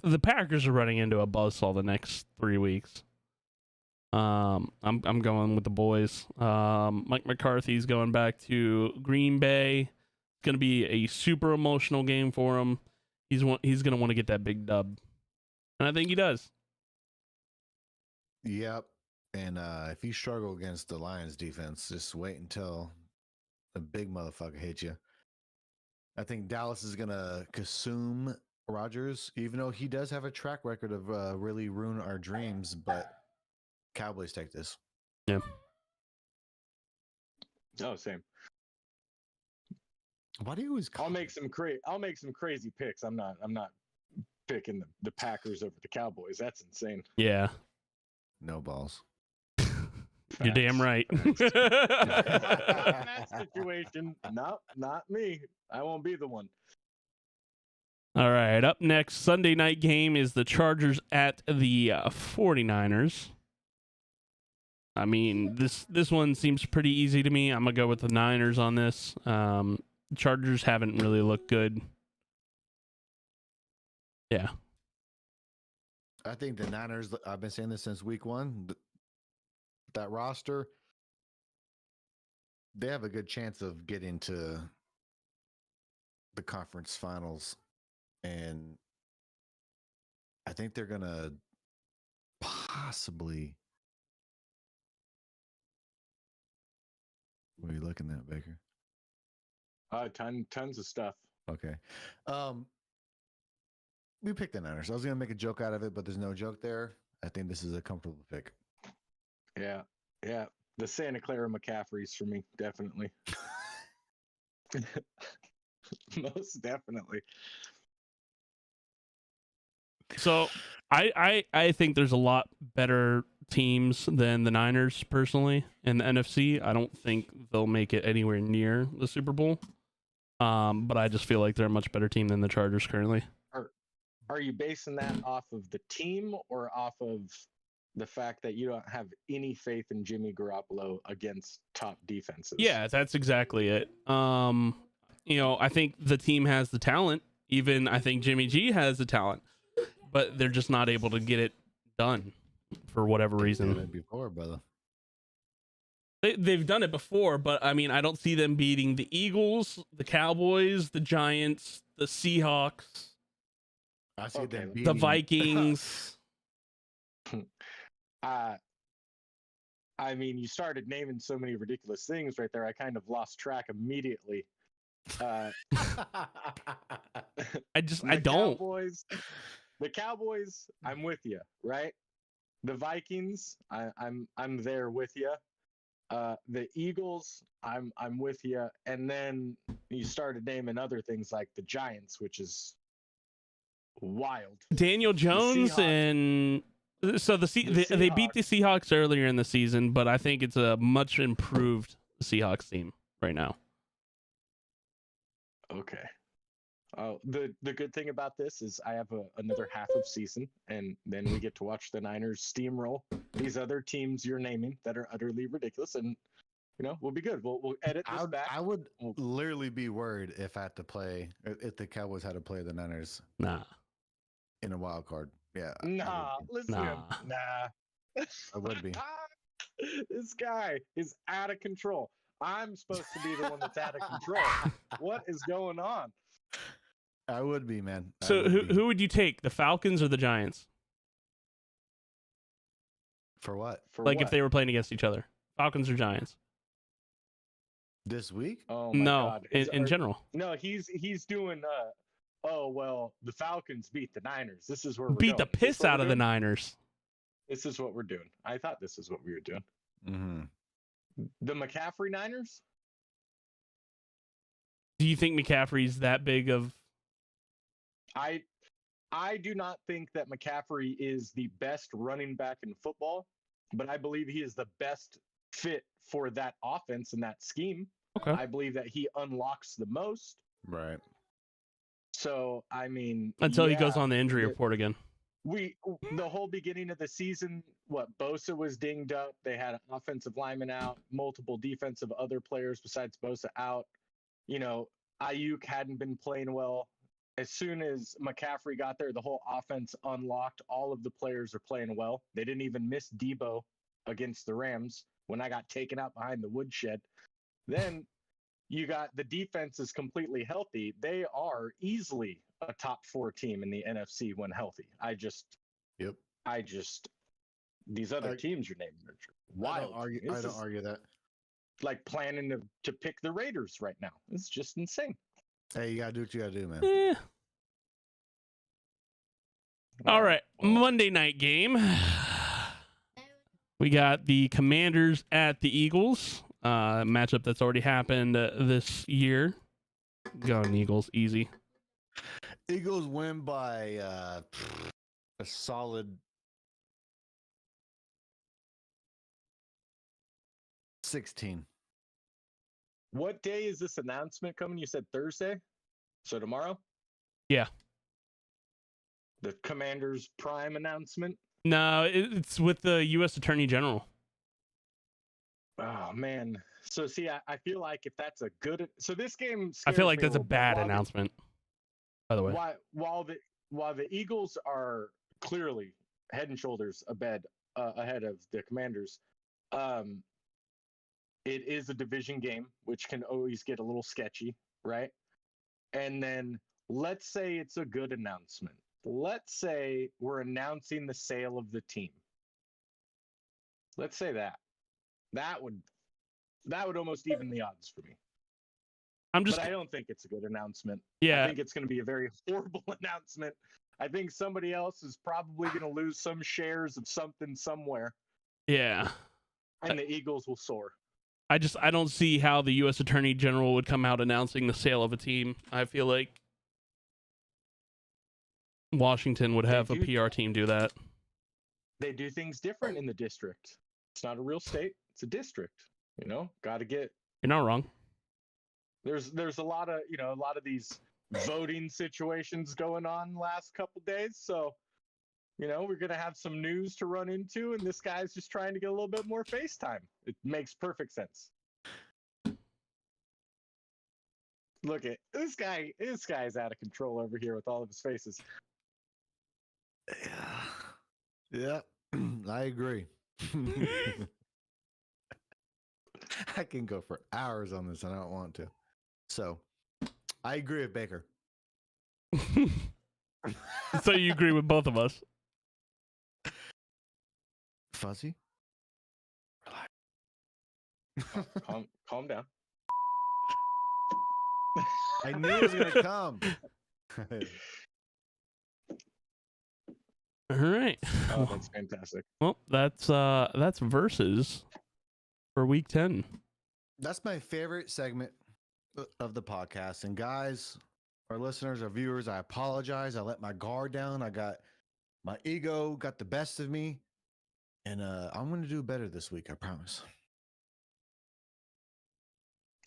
Speaker 1: The Packers are running into a buzzsaw the next 3 weeks. I'm going with the boys. Mike McCarthy's going back to Green Bay. It's going to be a super emotional game for him. He's going to want to get that big dub, and I think he does.
Speaker 2: Yep. And if you struggle against the Lions defense, just wait until the big motherfucker hits you. I think Dallas is going to consume Rodgers, even though he does have a track record of really ruin our dreams, but Cowboys take this.
Speaker 1: Yeah.
Speaker 3: Oh, same.
Speaker 2: Why do you always
Speaker 3: I'll make some crazy picks. I'm not picking the Packers over the Cowboys. That's insane.
Speaker 1: Yeah.
Speaker 2: No balls.
Speaker 1: You're damn right.
Speaker 3: In that situation, no, not me. I won't be the one.
Speaker 1: All right, up next, Sunday night game is the Chargers at the 49ers. I mean, this one seems pretty easy to me. I'm going to go with the Niners on this. Chargers haven't really looked good. Yeah.
Speaker 2: I think the Niners, I've been saying this since week one, that roster, they have a good chance of getting to the conference finals. And I think they're going to possibly. What are you looking at, Baker?
Speaker 3: Tons of stuff.
Speaker 2: Okay. We picked the Niners. I was going to make a joke out of it, but there's no joke there. I think this is a comfortable pick.
Speaker 3: Yeah. The Santa Clara McCaffreys for me, definitely. Most definitely.
Speaker 1: So I think there's a lot better teams than the Niners personally in the NFC. I don't think they'll make it anywhere near the Super Bowl. But I just feel like they're a much better team than the Chargers currently.
Speaker 3: Are you basing that off of the team or off of the fact that you don't have any faith in Jimmy Garoppolo against top defenses?
Speaker 1: Yeah, that's exactly it. I think the team has the talent. Even I think Jimmy G has the talent, but they're just not able to get it done for whatever reason.
Speaker 2: Done it before, brother.
Speaker 1: They've done it before, but I mean, I don't see them beating the Eagles, the Cowboys, the Giants, the Seahawks.
Speaker 2: I see them beating
Speaker 1: the Vikings.
Speaker 3: I mean, you started naming so many ridiculous things right there. I kind of lost track immediately.
Speaker 1: I don't.
Speaker 3: The Cowboys, I'm with you, right? The Vikings, I'm there with you. The Eagles, I'm with you. And then you started naming other things like the Giants, which is wild.
Speaker 1: Daniel Jones and so they beat the Seahawks earlier in the season, but I think it's a much improved Seahawks team right now.
Speaker 3: Okay. The good thing about this is I have another half of season, and then we get to watch the Niners steamroll these other teams you're naming that are utterly ridiculous, and we'll be good. We'll edit this back.
Speaker 2: I would literally be worried if I had to play if the Cowboys had to play the Niners.
Speaker 1: Nah.
Speaker 2: In a wild card. Yeah.
Speaker 3: Listen. Nah.
Speaker 2: I would be.
Speaker 3: This guy is out of control. I'm supposed to be the one that's out of control. What is going on?
Speaker 2: I would be, man.
Speaker 1: So who would you take, the Falcons or the Giants?
Speaker 2: For what?
Speaker 1: If they were playing against each other, Falcons or Giants?
Speaker 2: This week?
Speaker 3: Oh my God.
Speaker 1: In general.
Speaker 3: No, he's doing. The Falcons beat the Niners. This is where we're
Speaker 1: beat
Speaker 3: going.
Speaker 1: the piss out of the Niners.
Speaker 3: This is what we're doing. I thought this is what we were doing.
Speaker 2: Mm-hmm.
Speaker 3: The McCaffrey Niners?
Speaker 1: Do you think McCaffrey's that big of?
Speaker 3: I I do not think that McCaffrey is the best running back in football, but I believe he is the best fit for that offense and that scheme.
Speaker 1: Okay.
Speaker 3: I believe that he unlocks the most.
Speaker 2: Right.
Speaker 3: So, I mean,
Speaker 1: Until he goes
Speaker 3: yeah,
Speaker 1: on the injury report again.
Speaker 3: the whole beginning of the season, Bosa was dinged up. They had an offensive lineman out, multiple defensive other players besides Bosa out. You know, Ayuk hadn't been playing well. As soon as McCaffrey got there, the whole offense unlocked. All of the players are playing well. They didn't even miss Debo against the Rams when I got taken out behind the woodshed. Then you got the defense is completely healthy. They are easily a top 4 team in the NFC when healthy.
Speaker 2: Yep.
Speaker 3: These other teams you're naming are wild.
Speaker 2: I don't argue that.
Speaker 3: Like planning to pick the Raiders right now. It's just insane.
Speaker 2: Hey, you gotta do what you gotta do, man.
Speaker 1: Eh. All right, Monday night game. We got the Commanders at the Eagles. Matchup that's already happened this year. Going Eagles, easy.
Speaker 2: Eagles win by a solid 16.
Speaker 3: What day is this announcement coming? You said Thursday? So tomorrow?
Speaker 1: Yeah.
Speaker 3: The Commanders Prime announcement?
Speaker 1: No, it's with the U.S. Attorney General.
Speaker 3: Oh, man. So, see, I feel like if that's a good... So this game
Speaker 1: I feel like
Speaker 3: scares me
Speaker 1: that's a
Speaker 3: little bit.
Speaker 1: bad announcement, by the way.
Speaker 3: While the Eagles are clearly head and shoulders ahead of the Commanders, it is a division game, which can always get a little sketchy, right? And then let's say it's a good announcement. Let's say we're announcing the sale of the team. Let's say that. That would almost even the odds for me. But I don't think it's a good announcement.
Speaker 1: Yeah.
Speaker 3: I think it's going to be a very horrible announcement. I think somebody else is probably going to lose some shares of something somewhere.
Speaker 1: Yeah.
Speaker 3: And the Eagles will soar.
Speaker 1: I don't see how the U.S. Attorney General would come out announcing the sale of a team. I feel like Washington would have a PR team do that.
Speaker 3: They do things different in the district. It's not a real state. It's a district. Got to get.
Speaker 1: You're not wrong.
Speaker 3: There's a lot of these voting situations going on last couple days. So, we're going to have some news to run into, and this guy's just trying to get a little bit more face time. It makes perfect sense. Look at this guy. This guy's out of control over here with all of his faces.
Speaker 2: Yeah, I agree. I can go for hours on this and I don't want to. So, I agree with Baker.
Speaker 1: So you agree with both of us?
Speaker 2: Fuzzy?
Speaker 3: Calm down.
Speaker 2: I knew it was going to come.
Speaker 1: All right.
Speaker 3: Oh, that's fantastic.
Speaker 1: Well, that's versus for week 10.
Speaker 2: That's my favorite segment of the podcast. And guys, our listeners, our viewers, I apologize. I let my guard down. I got my ego got the best of me. And I'm going to do better this week, I promise.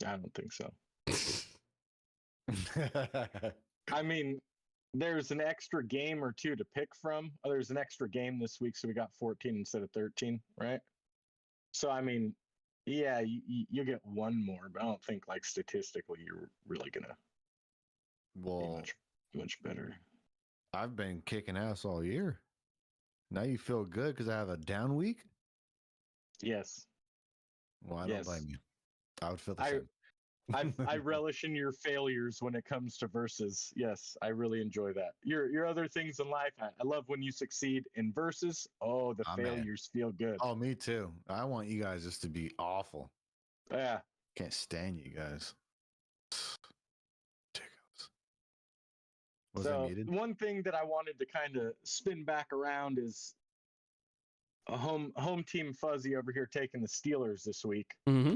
Speaker 3: I don't think so. I mean, there's an extra game or two to pick from. Oh, there's an extra game this week, so we got 14 instead of 13, right? So, I mean, yeah, you get one more, but I don't think, statistically, you're really going to be much better.
Speaker 2: I've been kicking ass all year. Now you feel good because I have a down week?
Speaker 3: Yes.
Speaker 2: Well, I don't blame you. I would feel the same.
Speaker 3: I relish in your failures when it comes to verses. Yes, I really enjoy that. Your other things in life, I love when you succeed in verses. Oh, the failures feel good.
Speaker 2: Oh, me too. I want you guys just to be awful.
Speaker 3: Yeah.
Speaker 2: Can't stand you guys. Was I muted?
Speaker 3: One thing that I wanted to kind of spin back around is a home team Fuzzy over here taking the Steelers this week.
Speaker 1: Mm-hmm.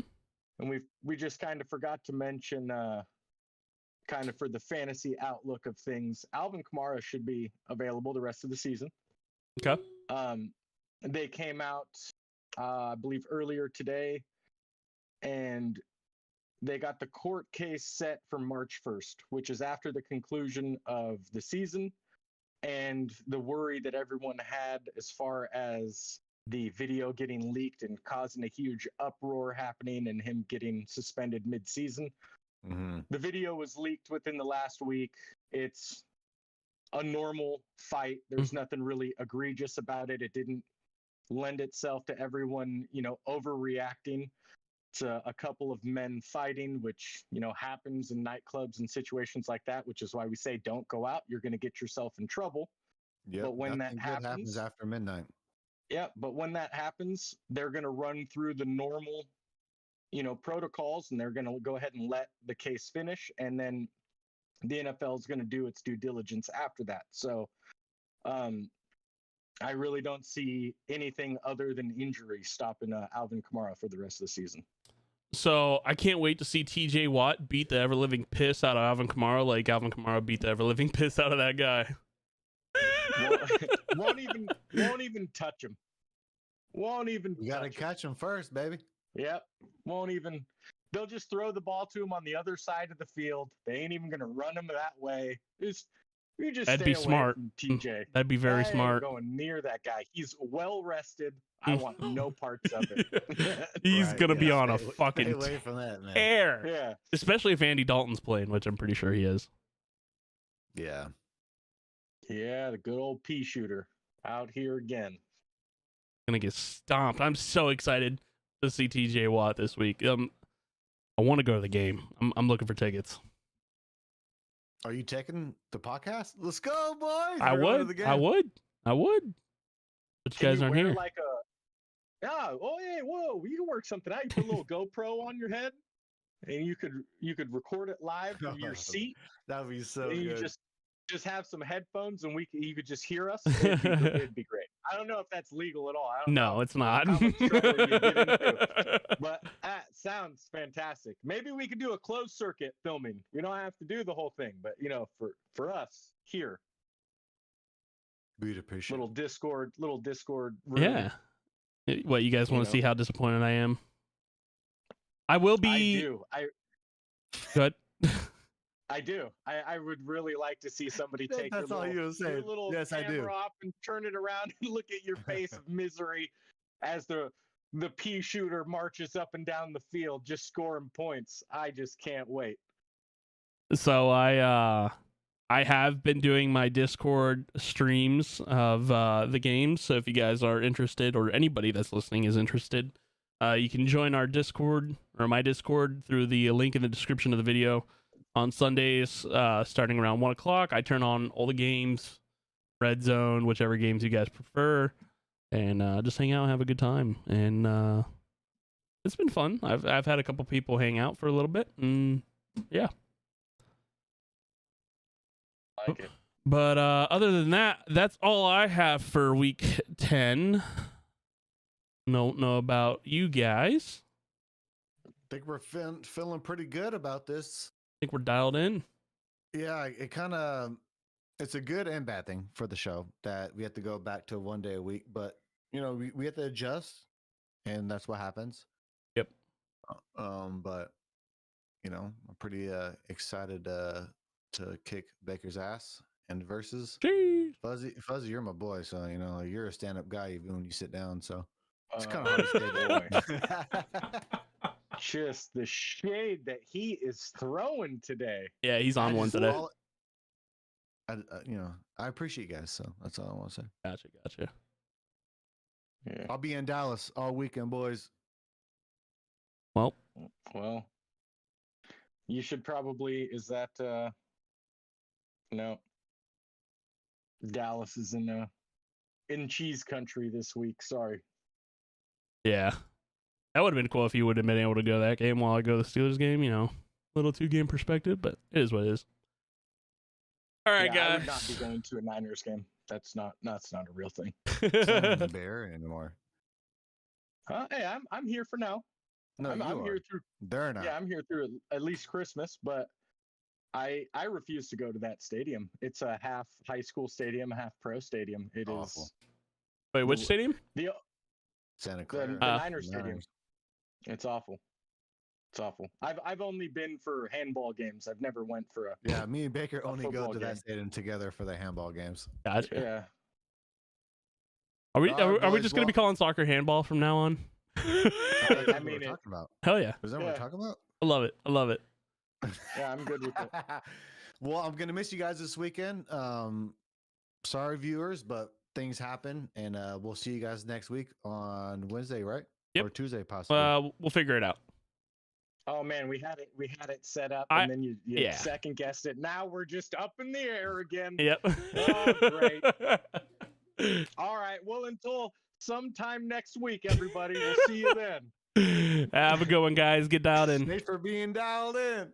Speaker 3: And we just kind of forgot to mention kind of for the fantasy outlook of things, Alvin Kamara should be available the rest of the season.
Speaker 1: Okay.
Speaker 3: They came out, I believe, earlier today, and they got the court case set for March 1st, which is after the conclusion of the season. And the worry that everyone had as far as the video getting leaked and causing a huge uproar happening and him getting suspended mid-season.
Speaker 2: Mm-hmm.
Speaker 3: The video was leaked within the last week. It's a normal fight. There's nothing really egregious about it. It didn't lend itself to everyone, overreacting to a couple of men fighting, which, happens in nightclubs and situations like that, which is why we say don't go out. You're going to get yourself in trouble.
Speaker 2: Yep,
Speaker 3: but when that
Speaker 2: happens after midnight.
Speaker 3: Yeah, but when that happens, they're going to run through the normal, protocols, and they're going to go ahead and let the case finish. And then the NFL is going to do its due diligence after that. So I really don't see anything other than injury stopping Alvin Kamara for the rest of the season.
Speaker 1: So I can't wait to see TJ Watt beat the ever-living piss out of Alvin Kamara like Alvin Kamara beat the ever-living piss out of that guy.
Speaker 3: won't even touch him. Won't even.
Speaker 2: You got to catch him first, baby.
Speaker 3: Yep. Won't even. They'll just throw the ball to him on the other side of the field. They ain't even going to run him that way.
Speaker 1: That'd be smart.
Speaker 3: TJ.
Speaker 1: That'd be very smart.
Speaker 3: Going near that guy. He's well rested. I want no parts of it.
Speaker 1: He's gonna be on a fucking
Speaker 2: stay away from that, man.
Speaker 1: tear.
Speaker 3: Yeah.
Speaker 1: Especially if Andy Dalton's playing, which I'm pretty sure he is.
Speaker 2: Yeah.
Speaker 3: Yeah, the good old pea shooter out here again.
Speaker 1: Gonna get stomped. I'm so excited to see TJ Watt this week. I want to go to the game. I'm looking for tickets.
Speaker 2: Are you taking the podcast? Let's go, boys.
Speaker 1: I would. But you guys aren't here.
Speaker 3: Like hey, whoa! You can work something out. You put a little GoPro on your head, and you could record it live from your seat.
Speaker 2: That would be so
Speaker 3: and
Speaker 2: good.
Speaker 3: You just have some headphones, and you could just hear us. It'd be great. I don't know if that's legal at all. I don't know
Speaker 1: it's not.
Speaker 3: how much trouble you get into. But that sounds fantastic. Maybe we could do a closed circuit filming. We don't have to do the whole thing, but for us here,
Speaker 2: we'd appreciate
Speaker 3: little Discord room.
Speaker 1: Yeah. What, you guys want to see how disappointed I am? I will be.
Speaker 3: I do.
Speaker 1: Good.
Speaker 3: I do. I would really like to see somebody take
Speaker 2: that's all you say.
Speaker 3: your little
Speaker 2: Yes, I do.
Speaker 3: camera off and turn it around and look at your face of misery as the pea shooter marches up and down the field, just scoring points. I just can't wait.
Speaker 1: So I have been doing my Discord streams of the games. So if you guys are interested, or anybody that's listening is interested, you can join our Discord or my Discord through the link in the description of the video. On Sundays, starting around 1 o'clock, I turn on all the games, Red Zone, whichever games you guys prefer, and just hang out and have a good time. And it's been fun. I've had a couple people hang out for a little bit, and yeah.
Speaker 3: Like it.
Speaker 1: But other than that, that's all I have for week 10. Don't know about you guys.
Speaker 2: I think we're feeling pretty good about this.
Speaker 1: I think we're dialed in.
Speaker 2: Yeah, it's a good and bad thing for the show that we have to go back to 1 day a week, but we have to adjust, and that's what happens.
Speaker 1: Yep.
Speaker 2: But I'm pretty excited to kick Baker's ass and versus.
Speaker 1: Jeez.
Speaker 2: Fuzzy, you're my boy, so you're a stand-up guy even when you sit down. So it's kind of hard to stay there.
Speaker 3: Just the shade that he is throwing today.
Speaker 1: Yeah, he's on one today.
Speaker 2: I appreciate you guys, so that's all I want to say.
Speaker 1: Gotcha.
Speaker 3: Yeah.
Speaker 2: I'll be in Dallas all weekend, boys.
Speaker 1: Well,
Speaker 3: you should probably. Is that no? Dallas is in cheese country this week. Sorry.
Speaker 1: yeah. That would have been cool if you would have been able to go to that game while I go to the Steelers game, little 2-game perspective, but it is what it is. All right, guys.
Speaker 3: I would not be going to a Niners game. That's not a real thing.
Speaker 2: It's not even Bear anymore.
Speaker 3: Hey, I'm here for now.
Speaker 2: No,
Speaker 3: I'm here through.
Speaker 2: They're not.
Speaker 3: Yeah, I'm here through at least Christmas, but I refuse to go to that stadium. It's a half high school stadium, half pro stadium. It
Speaker 2: Awful.
Speaker 3: is
Speaker 1: Wait, which stadium?
Speaker 3: the
Speaker 2: Santa
Speaker 3: the,
Speaker 2: Clara.
Speaker 3: the Niners stadium.
Speaker 2: Niners.
Speaker 3: It's awful. It's awful. I've only been for handball games. I've never went for a
Speaker 2: Yeah, me and Baker only go
Speaker 3: football
Speaker 2: to
Speaker 3: game.
Speaker 2: that stadium together for the handball games.
Speaker 1: Gotcha.
Speaker 3: yeah.
Speaker 1: Are we
Speaker 2: All right,
Speaker 1: are we
Speaker 2: boys,
Speaker 1: just gonna be calling soccer handball from now on?
Speaker 2: That's
Speaker 3: I
Speaker 2: what
Speaker 3: mean
Speaker 2: we're
Speaker 3: it.
Speaker 2: talking about.
Speaker 1: Hell yeah.
Speaker 2: Is that what we're
Speaker 3: Yeah.
Speaker 2: talking about?
Speaker 1: I love it. I love it.
Speaker 3: Yeah, I'm good with it.
Speaker 2: Well, I'm gonna miss you guys this weekend. Sorry, viewers, but things happen, and we'll see you guys next week on Wednesday, right?
Speaker 1: Yep.
Speaker 2: Or Tuesday, possibly.
Speaker 1: We'll figure it out.
Speaker 3: Oh man, we had it set up,
Speaker 1: I-
Speaker 3: and then you
Speaker 1: yeah.
Speaker 3: second guessed it. Now we're just up in the air again.
Speaker 1: Yep.
Speaker 3: Oh, great. All right. Well, until sometime next week, everybody. We'll see you then.
Speaker 1: Have a good one, guys. Get dialed in.
Speaker 2: Thanks for being dialed in.